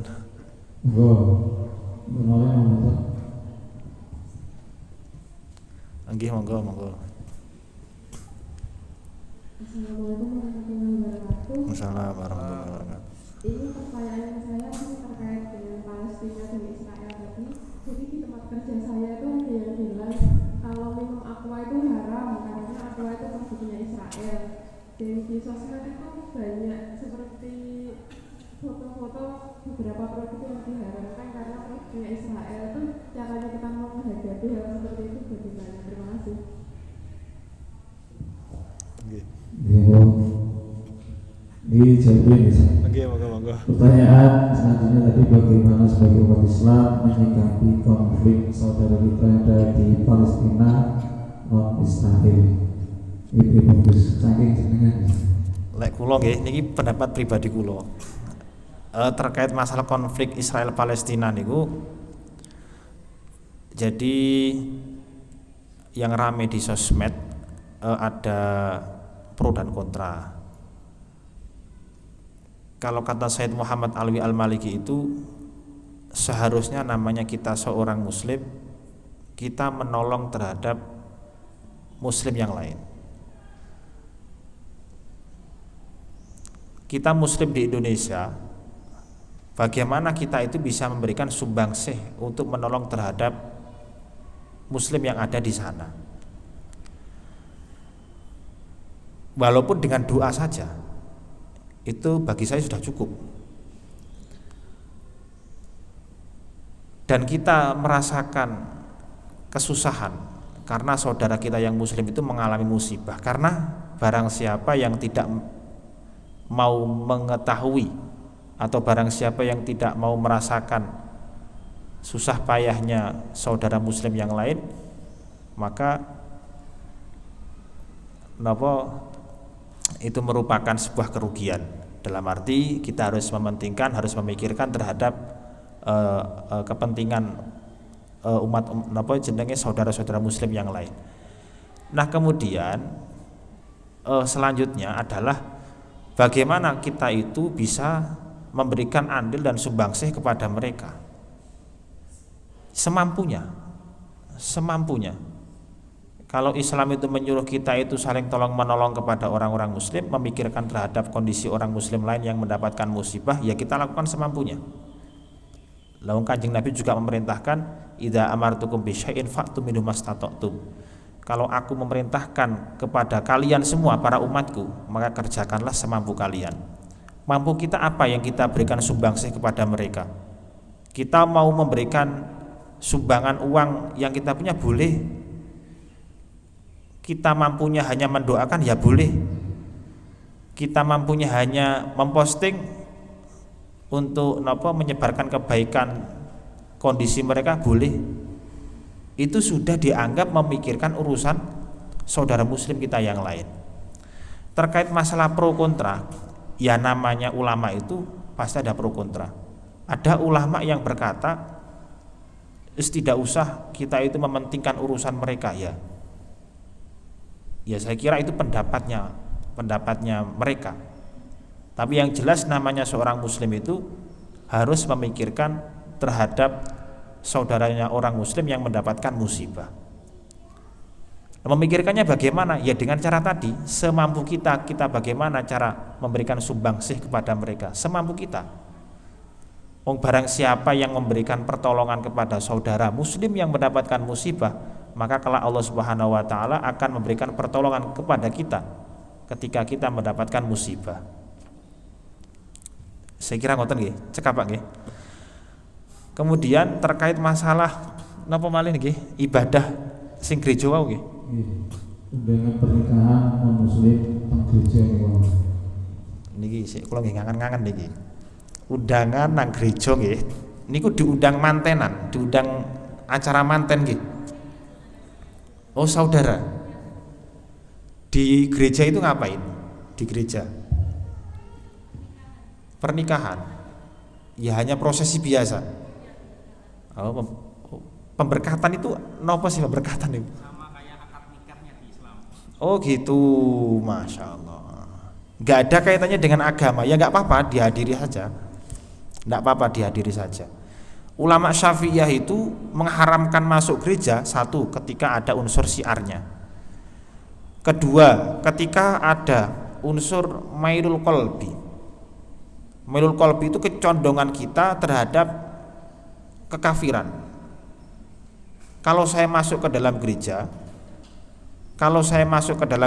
Nggih, monggo. Assalamualaikum warahmatullahi wabarakatuh. Assalamualaikum warahmatullahi wabarakatuh. Ini pertanyaan saya terkait dengan Palestina dan Israel tadi. Jadi di tempat kerja saya itu ada yang bilang kalau minum aqua itu haram karena aqua itu produknya Israel. Dan di sosmed itu banyak seperti foto-foto beberapa produk yang diharamkan karena produknya Israel. Itu caranya kita menghadapi hal seperti itu bagaimana? Terima kasih. Nggih. Dijawabin ya. Nggih, monggo. Pertanyaan selanjutnya tadi, bagaimana sebagai umat Islam menyikapi konflik saudara kita yang ada di Palestina non Israel? Itu bagus, saking jenengan. Lek kula nggih, niki pendapat pribadi kula. Terkait masalah konflik Israel Palestina niku, jadi yang rame di sosmed ada pro dan kontra. Kalau kata Said Muhammad Alwi Al-Maliki itu, seharusnya namanya kita seorang muslim, kita menolong terhadap muslim yang lain. Kita muslim di Indonesia, bagaimana kita itu bisa memberikan sumbangsih untuk menolong terhadap muslim yang ada di sana, walaupun dengan doa saja, itu bagi saya sudah cukup. Dan kita merasakan kesusahan karena saudara kita yang muslim itu mengalami musibah, karena barang siapa yang tidak mau mengetahui atau barang siapa yang tidak mau merasakan susah payahnya saudara muslim yang lain, maka itu merupakan sebuah kerugian. Dalam arti kita harus mementingkan, harus memikirkan terhadap kepentingan umat jenenge saudara-saudara muslim yang lain. Nah, kemudian selanjutnya adalah bagaimana kita itu bisa memberikan andil dan sumbangsih kepada mereka semampunya. Kalau Islam itu menyuruh kita itu saling tolong menolong kepada orang-orang muslim, memikirkan terhadap kondisi orang muslim lain yang mendapatkan musibah, ya kita lakukan semampunya. Lalu Kanjeng Nabi juga memerintahkan, idza amartukum bisyai'in fa'tu minhu mastata'tum. Kalau aku memerintahkan kepada kalian semua para umatku, maka kerjakanlah semampu kalian. Mampu kita apa yang kita berikan sumbangsih kepada mereka? Kita mau memberikan sumbangan uang yang kita punya boleh. Kita mampunya hanya mendoakan ya boleh. Kita mampunya hanya memposting untuk menyebarkan kebaikan kondisi mereka boleh. Itu sudah dianggap memikirkan urusan saudara muslim kita yang lain. Terkait masalah pro kontra, ya namanya ulama itu pasti ada pro kontra. Ada ulama yang berkata, tidak usah kita itu mementingkan urusan mereka ya. Ya saya kira itu pendapatnya mereka. Tapi yang jelas namanya seorang muslim itu harus memikirkan terhadap saudaranya orang muslim yang mendapatkan musibah. Memikirkannya bagaimana? Ya dengan cara tadi, semampu kita bagaimana cara memberikan sumbangsih kepada mereka, semampu kita. Barang siapa yang memberikan pertolongan kepada saudara muslim yang mendapatkan musibah, maka kelak Allah Subhanahu wa taala akan memberikan pertolongan kepada kita ketika kita mendapatkan musibah. Saya kira ngoten nggih, cekap Pak nggih. Kemudian terkait masalah napa malih niki? Ibadah sing gereja wau nggih. Nggih. Undangan pernikahan non muslim teng gereja niku. Niki sik kula nggih ngangen-ngangen niki. Undangan nang gereja nggih. Niku diundang mantenan, diundang acara manten nggih. Oh saudara, di gereja itu ngapain? Di gereja pernikahan, ya hanya prosesi biasa. Oh, pemberkatan itu nopo sih pemberkatan itu? Sama kayak akad nikahnya di Islam. Oh gitu, masya Allah. Nggak ada kaitannya dengan agama, ya nggak apa-apa dihadiri saja, nggak apa-apa dihadiri saja. Ulama Syafi'iyah itu mengharamkan masuk gereja satu ketika ada unsur syiarnya. Kedua, ketika ada unsur mailul qalbi. Mailul qalbi itu kecondongan kita terhadap kekafiran. Kalau saya masuk ke dalam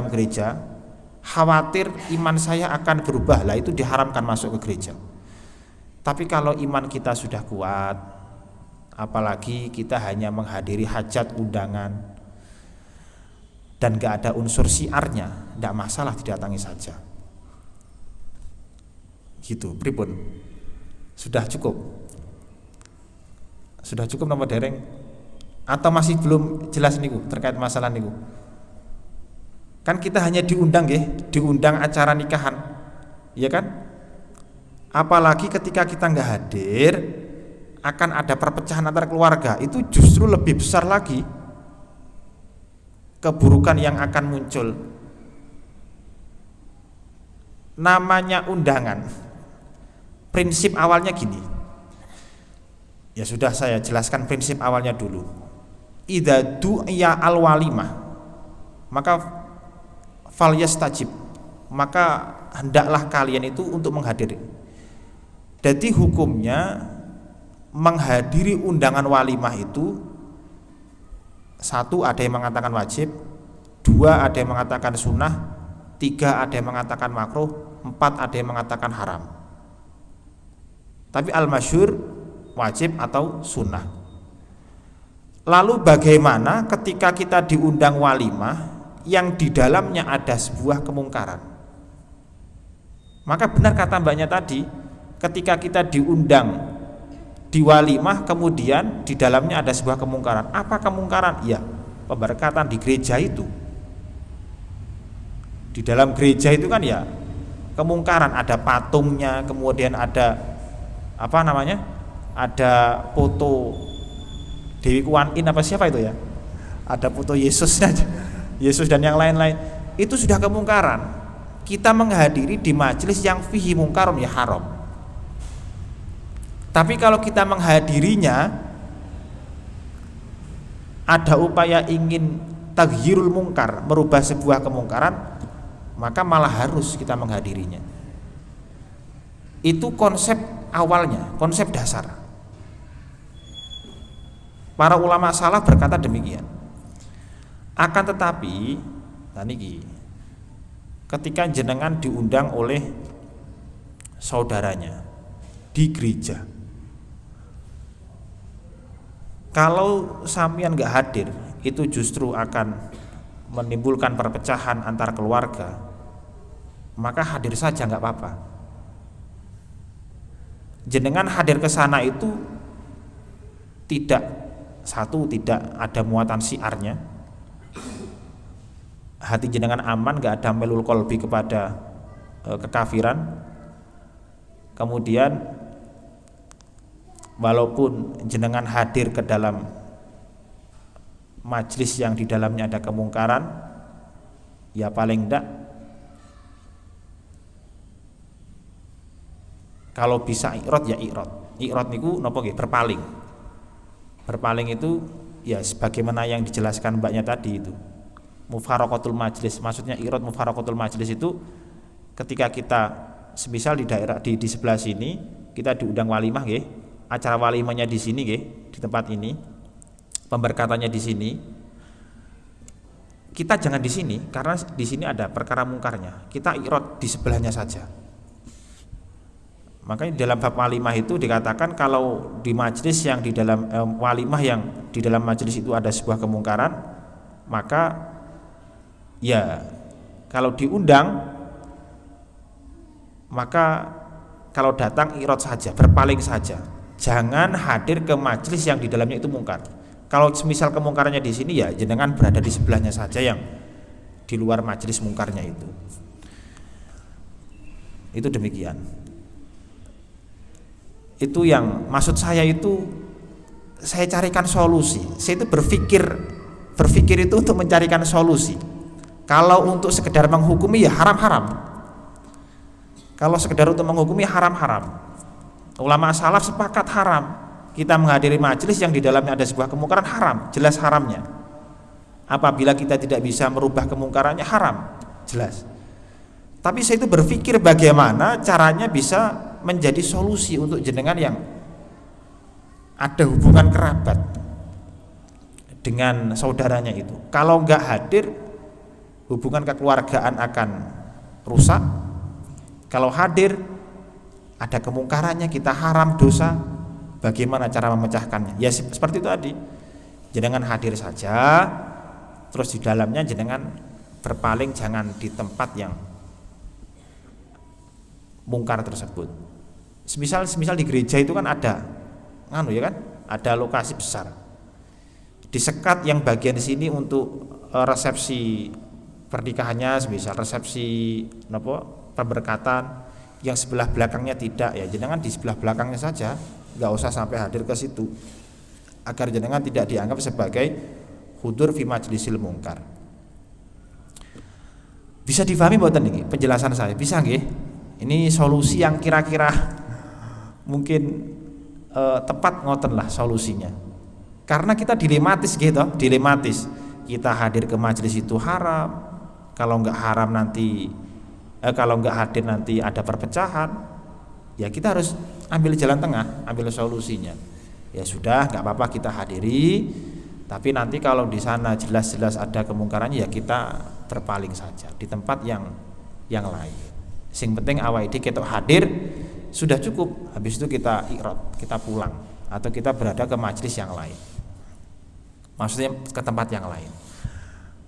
gereja, khawatir iman saya akan berubah, lah itu diharamkan masuk ke gereja. Tapi kalau iman kita sudah kuat, apalagi kita hanya menghadiri hajat undangan dan gak ada unsur syiarnya, tidak masalah didatangi saja. Gitu, pripun? Sudah cukup? Sudah cukup nama dereng? Atau masih belum jelas niku terkait masalah niku? Kan kita hanya diundang nggih, diundang acara nikahan, ya kan? Apalagi ketika kita nggak hadir, akan ada perpecahan antar keluarga. Itu justru lebih besar lagi keburukan yang akan muncul. Namanya undangan, prinsip awalnya gini. Ya sudah, saya jelaskan prinsip awalnya dulu. Idza du'iya al-walimah, maka falyastajib, maka hendaklah kalian itu untuk menghadiri. Jadi hukumnya menghadiri undangan walimah itu, satu ada yang mengatakan wajib, dua ada yang mengatakan sunnah, tiga ada yang mengatakan makruh, empat ada yang mengatakan haram. Tapi al-masyhur wajib atau sunnah. Lalu bagaimana ketika kita diundang walimah yang di dalamnya ada sebuah kemungkaran? Maka benar kata mbaknya tadi, ketika kita diundang di walimah kemudian di dalamnya ada sebuah kemungkaran. Apa kemungkaran? Ya, pemberkatan di gereja itu. Di dalam gereja itu kan ya kemungkaran, ada patungnya, kemudian ada apa namanya? Ada foto Dewi Kuan Yin apa siapa itu ya? Ada foto Yesusnya, Yesus dan yang lain-lain. Itu sudah kemungkaran. Kita menghadiri di majelis yang fihi mungkarun ya haram. Tapi kalau kita menghadirinya ada upaya ingin taghyirul mungkar, merubah sebuah kemungkaran, maka malah harus kita menghadirinya. Itu konsep awalnya, konsep dasar. Para ulama salaf berkata demikian. Akan tetapi, niki, ketika jenengan diundang oleh saudaranya di gereja, kalau sampean nggak hadir, itu justru akan menimbulkan perpecahan antar keluarga. Maka hadir saja nggak apa-apa. Jenengan hadir ke sana itu tidak ada muatan syiarnya. Hati jenengan aman, nggak ada melul kolbi kepada kekafiran. Kemudian walaupun jenengan hadir ke dalam majelis yang di dalamnya ada kemungkaran, ya paling enggak kalau bisa ikrot ya ikrot. Ikrot niku napa nggih? Berpaling. Berpaling itu ya sebagaimana yang dijelaskan mbaknya tadi itu. Mufaraqatul majlis, maksudnya ikrot mufaraqatul majlis itu ketika kita semisal di daerah di sebelah sini kita diundang walimah nggih. Acara walimahnya di sini nggih, di tempat ini. Pemberkatannya di sini. Kita jangan di sini karena di sini ada perkara mungkarnya. Kita ikrot di sebelahnya saja. Makanya dalam bab walimah itu dikatakan kalau di majelis yang di dalam walimah yang di dalam majelis itu ada sebuah kemungkaran, maka ya kalau diundang, maka kalau datang irot saja, berpaling saja, jangan hadir ke majelis yang di dalamnya itu mungkar. Kalau semisal kemungkarannya di sini, ya jenengan berada di sebelahnya saja yang di luar majelis mungkarnya itu. Itu demikian. Itu yang maksud saya itu, saya carikan solusi. Saya itu berpikir itu untuk mencarikan solusi. Kalau untuk sekedar menghukumi ya haram-haram. Kalau sekedar untuk menghukumi haram-haram. Ulama salaf sepakat haram. Kita menghadiri majelis yang di dalamnya ada sebuah kemungkaran haram, jelas haramnya. Apabila kita tidak bisa merubah kemungkarannya haram, jelas. Tapi saya itu berpikir bagaimana caranya bisa menjadi solusi untuk jenengan yang ada hubungan kerabat dengan saudaranya itu. Kalau enggak hadir, hubungan kekeluargaan akan rusak. Kalau hadir, ada kemungkarannya, kita haram, dosa. Bagaimana cara memecahkannya? Ya seperti itu tadi. Jenengan hadir saja, terus di dalamnya jenengan berpaling, jangan di tempat yang mungkar tersebut. Semisal di gereja itu kan ada ya kan? Ada lokasi besar. Disekat yang bagian di sini untuk resepsi pernikahannya, semisal resepsi pemberkatan, yang sebelah belakangnya tidak, ya jenengan di sebelah belakangnya saja, nggak usah sampai hadir ke situ, agar jenengan tidak dianggap sebagai hudur fi majlisil mungkar. Bisa difahami mboten niki penjelasan saya? Bisa nggih? Ini solusi yang kira-kira mungkin tepat ngoten lah solusinya. Karena kita dilematis gitu, dilematis. Kita hadir ke majelis itu haram. Kalau nggak haram nanti kalau nggak hadir nanti ada perpecahan. Ya kita harus ambil jalan tengah, ambil solusinya. Ya sudah, nggak apa-apa kita hadiri. Tapi nanti kalau di sana jelas-jelas ada kemungkarannya, ya kita berpaling saja di tempat yang lain. Sing penting awal ini kita hadir sudah cukup. Habis itu kita ikrot, kita pulang atau kita berada ke majelis yang lain. Maksudnya ke tempat yang lain.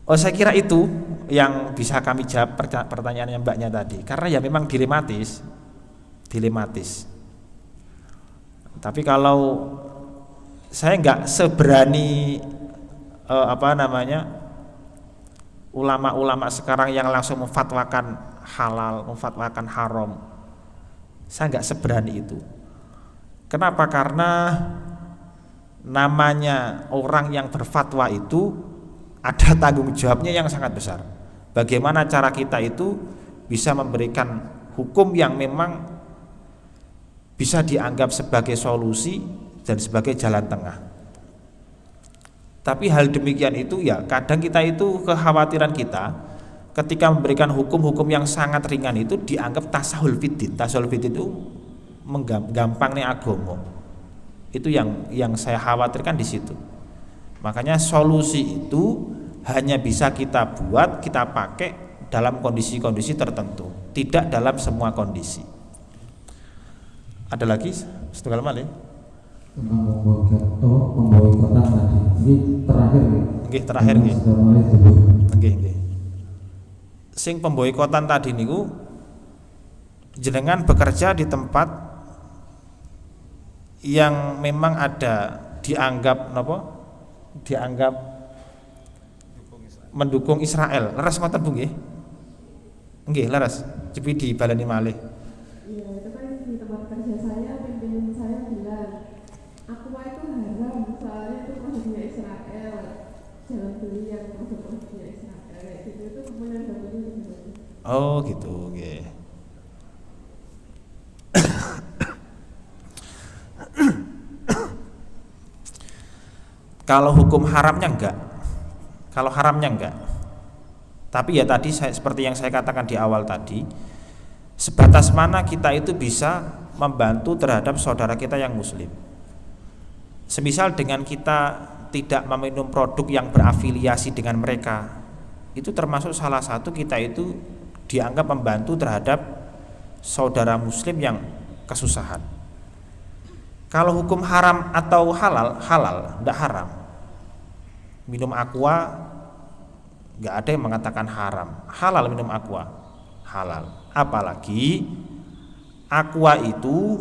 Oh, saya kira itu yang bisa kami jawab pertanyaannya mbaknya tadi. Karena ya memang dilematis. Tapi kalau saya nggak seberani ulama-ulama sekarang yang langsung memfatwakan halal, memfatwakan haram. Saya nggak seberani itu. Kenapa? Karena namanya orang yang berfatwa itu ada tanggung jawabnya yang sangat besar. Bagaimana cara kita itu bisa memberikan hukum yang memang bisa dianggap sebagai solusi dan sebagai jalan tengah. Tapi hal demikian itu ya kadang kita itu kekhawatiran kita ketika memberikan hukum-hukum yang sangat ringan itu dianggap tasahul fiddin. Tasahul fiddin itu menggampangnya agama. Itu yang saya khawatirkan di situ. Makanya solusi itu hanya bisa kita buat, kita pakai dalam kondisi-kondisi tertentu, tidak dalam semua kondisi. Ada lagi setunggal malih? Tentang pemboikotan tadi. Ini terakhir nih. Nggih, terakhir nggih. Nggih. Sing pemboikotan tadi niku jenengan bekerja di tempat yang memang ada dianggap mendukung Israel. Leres ngoten Bu nggih? Nggih, leres. Cepi dibaleni malih. Iya, itu kan di tempat kerja saya, pimpinan saya bilang aqua itu haram, soalnya itu produknya Israel, jangan beli yang produknya Israel kayak gitu. Itu kemudian dapetnya gitu. Oh gitu, nggih. Kalau hukum haramnya enggak. Kalau haramnya enggak. Tapi ya tadi seperti yang saya katakan di awal tadi, sebatas mana kita itu bisa membantu terhadap saudara kita yang muslim. Semisal dengan kita tidak meminum produk yang berafiliasi dengan mereka, itu termasuk salah satu kita itu dianggap membantu terhadap saudara muslim yang kesusahan. Kalau hukum haram atau halal, halal, tidak haram. Minum aqua, nggak ada yang mengatakan haram. Halal minum aqua, halal. Apalagi aqua itu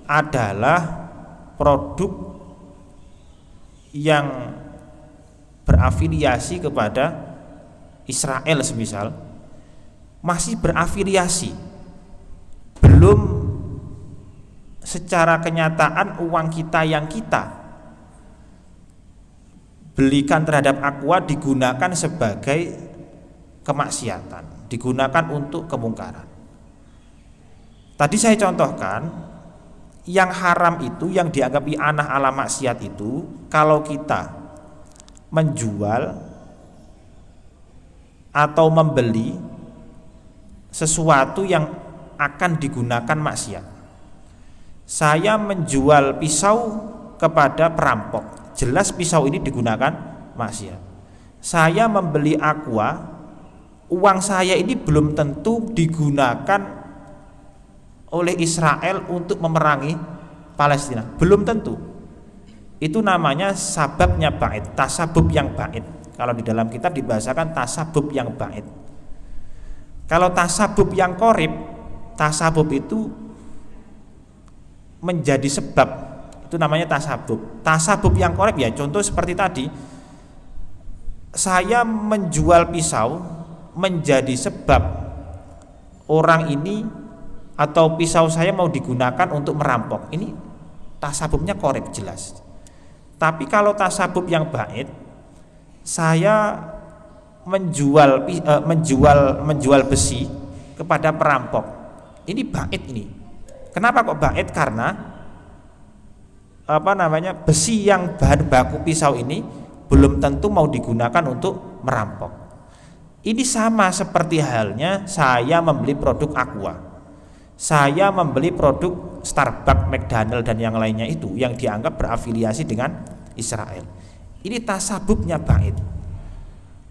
adalah produk yang berafiliasi kepada Israel semisal, masih berafiliasi, belum secara kenyataan uang kita yang kita belikan terhadap aqua digunakan sebagai kemaksiatan, digunakan untuk kemungkaran. Tadi saya contohkan yang haram itu, yang dianggap i'anah ala maksiat itu, kalau kita menjual atau membeli sesuatu yang akan digunakan maksiat. Saya menjual pisau kepada perampok, jelas pisau ini digunakan maksiat. Saya membeli aqua, uang saya ini belum tentu digunakan oleh Israel untuk memerangi Palestina, belum tentu. Itu namanya sababnya ba'id, tasabub yang ba'id. Kalau di dalam kitab dibahasakan tasabub yang ba'id. Kalau tasabub yang qorib, tasabub itu menjadi sebab, itu namanya tasabub. Tasabub yang qorib ya contoh seperti tadi, saya menjual pisau menjadi sebab orang ini atau pisau saya mau digunakan untuk merampok. Ini tasabubnya qorib jelas. Tapi kalau tasabub yang ba'id, saya menjual besi kepada perampok, ini ba'id ini. Kenapa kok ba'id? Karena besi yang bahan baku pisau ini belum tentu mau digunakan untuk merampok. Ini sama seperti halnya saya membeli produk aqua, saya membeli produk Starbucks, McDonald dan yang lainnya itu yang dianggap berafiliasi dengan Israel. Ini tasabubnya ba'id.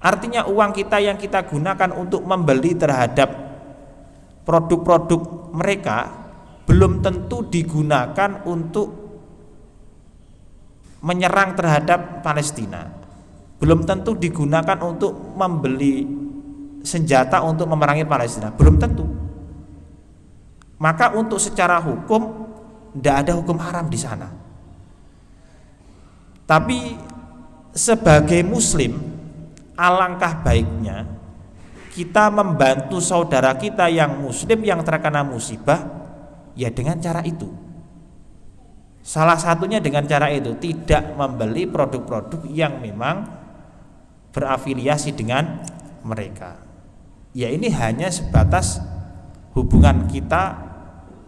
Artinya uang kita yang kita gunakan untuk membeli terhadap produk-produk mereka belum tentu digunakan untuk menyerang terhadap Palestina, belum tentu digunakan untuk membeli senjata untuk memerangi Palestina, belum tentu. Maka untuk secara hukum tidak ada hukum haram di sana. Tapi sebagai muslim, alangkah baiknya kita membantu saudara kita yang muslim yang terkena musibah ya dengan cara itu. Salah satunya dengan cara itu, tidak membeli produk-produk yang memang berafiliasi dengan mereka. Ya ini hanya sebatas hubungan kita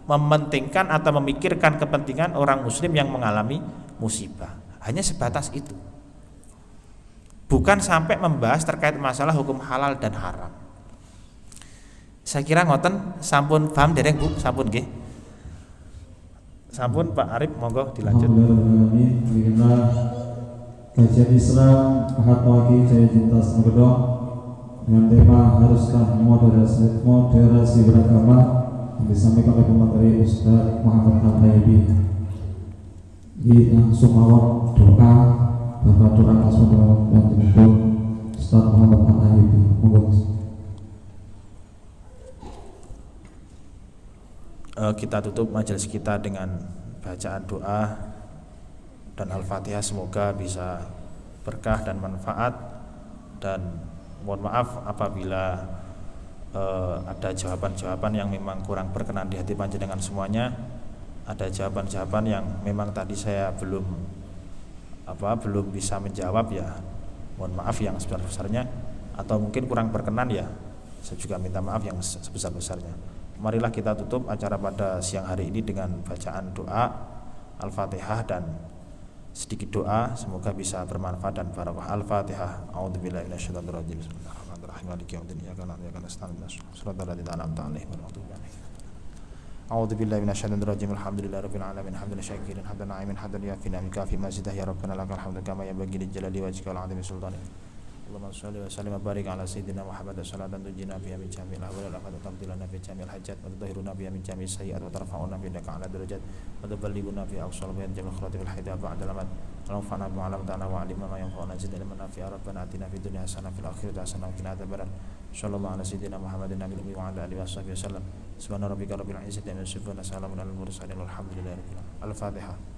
mementingkan atau memikirkan kepentingan orang muslim yang mengalami musibah. Hanya sebatas itu. Bukan sampai membahas terkait masalah hukum halal dan haram. Saya kira ngoten sampun paham dereng Bu, sampun nggih. Sampun Pak Arif, monggo dilanjut. Alhamdulillah. Kajian Islam Ahad Pagi Jaya Cinta Semegedong dengan tema haruskah moderasi beragama yang disampaikan oleh pemateri Ustaz Muhammad Al-Haybi. Kita sumawon doa Bapak doa kasih dan dimumpul Ustaz Muhammad Al-Haybi. Monggo. Kita tutup majelis kita dengan bacaan doa dan Al-Fatihah, semoga bisa berkah dan manfaat. Dan mohon maaf apabila ada jawaban-jawaban yang memang kurang berkenan di hati panjenengan semuanya. Ada jawaban-jawaban yang memang tadi saya belum bisa menjawab ya, mohon maaf yang sebesar-besarnya. Atau mungkin kurang berkenan ya, saya juga minta maaf yang sebesar-besarnya. Marilah kita tutup acara pada siang hari ini dengan bacaan doa Al-Fatihah dan sedikit doa, semoga bisa bermanfaat dan barokah. Al-Fatihah. A'udzubillahi minasyaitonir rajim. Bismillahirrahmanirrahim. Maliki yaumiddin. Iyyaka na'budu wa iyyaka nasta'in. Shiratal ladzina an'amta 'alaihim ghairil maghdubi 'alaihim. A'udzubillahi minasyaitonir rajim. Alhamdulillahirabbil alamin. Hamdan syakirin, hamdan na'imin, hamdan yafi ni'amika fi mazidah ya rabbana lakal hamdu kama yanbaghi li jalali wajhika wal 'azimi sultanik. Allahumma shalli wa sallim wa barik ala sayyidina Muhammad salatan tujina biha min jami'il ahwal wal afat wa taqdilana fi jami'il hajat wa tudahhiruna biha min jami'is sayyi'at wa tarfa'una bi laka ala darajat wa tuballighuna fi aqsal bayan jami'il khawati wal hidayah ba'da lamat Allahumma fa'na bi 'alamtana wa 'allimna ma yanfa'una zidna ilman nafi'a rabbana atina fid dunya hasanah fil akhirati hasanah wa qina adzabannar sallallahu ala sayyidina Muhammadin nabiyil ummi wa ala alihi washabihi wasallam subhana rabbika rabbil izzati amma yasifun wa salamun alal mursalin walhamdulillahi rabbil alamin al-fatihah.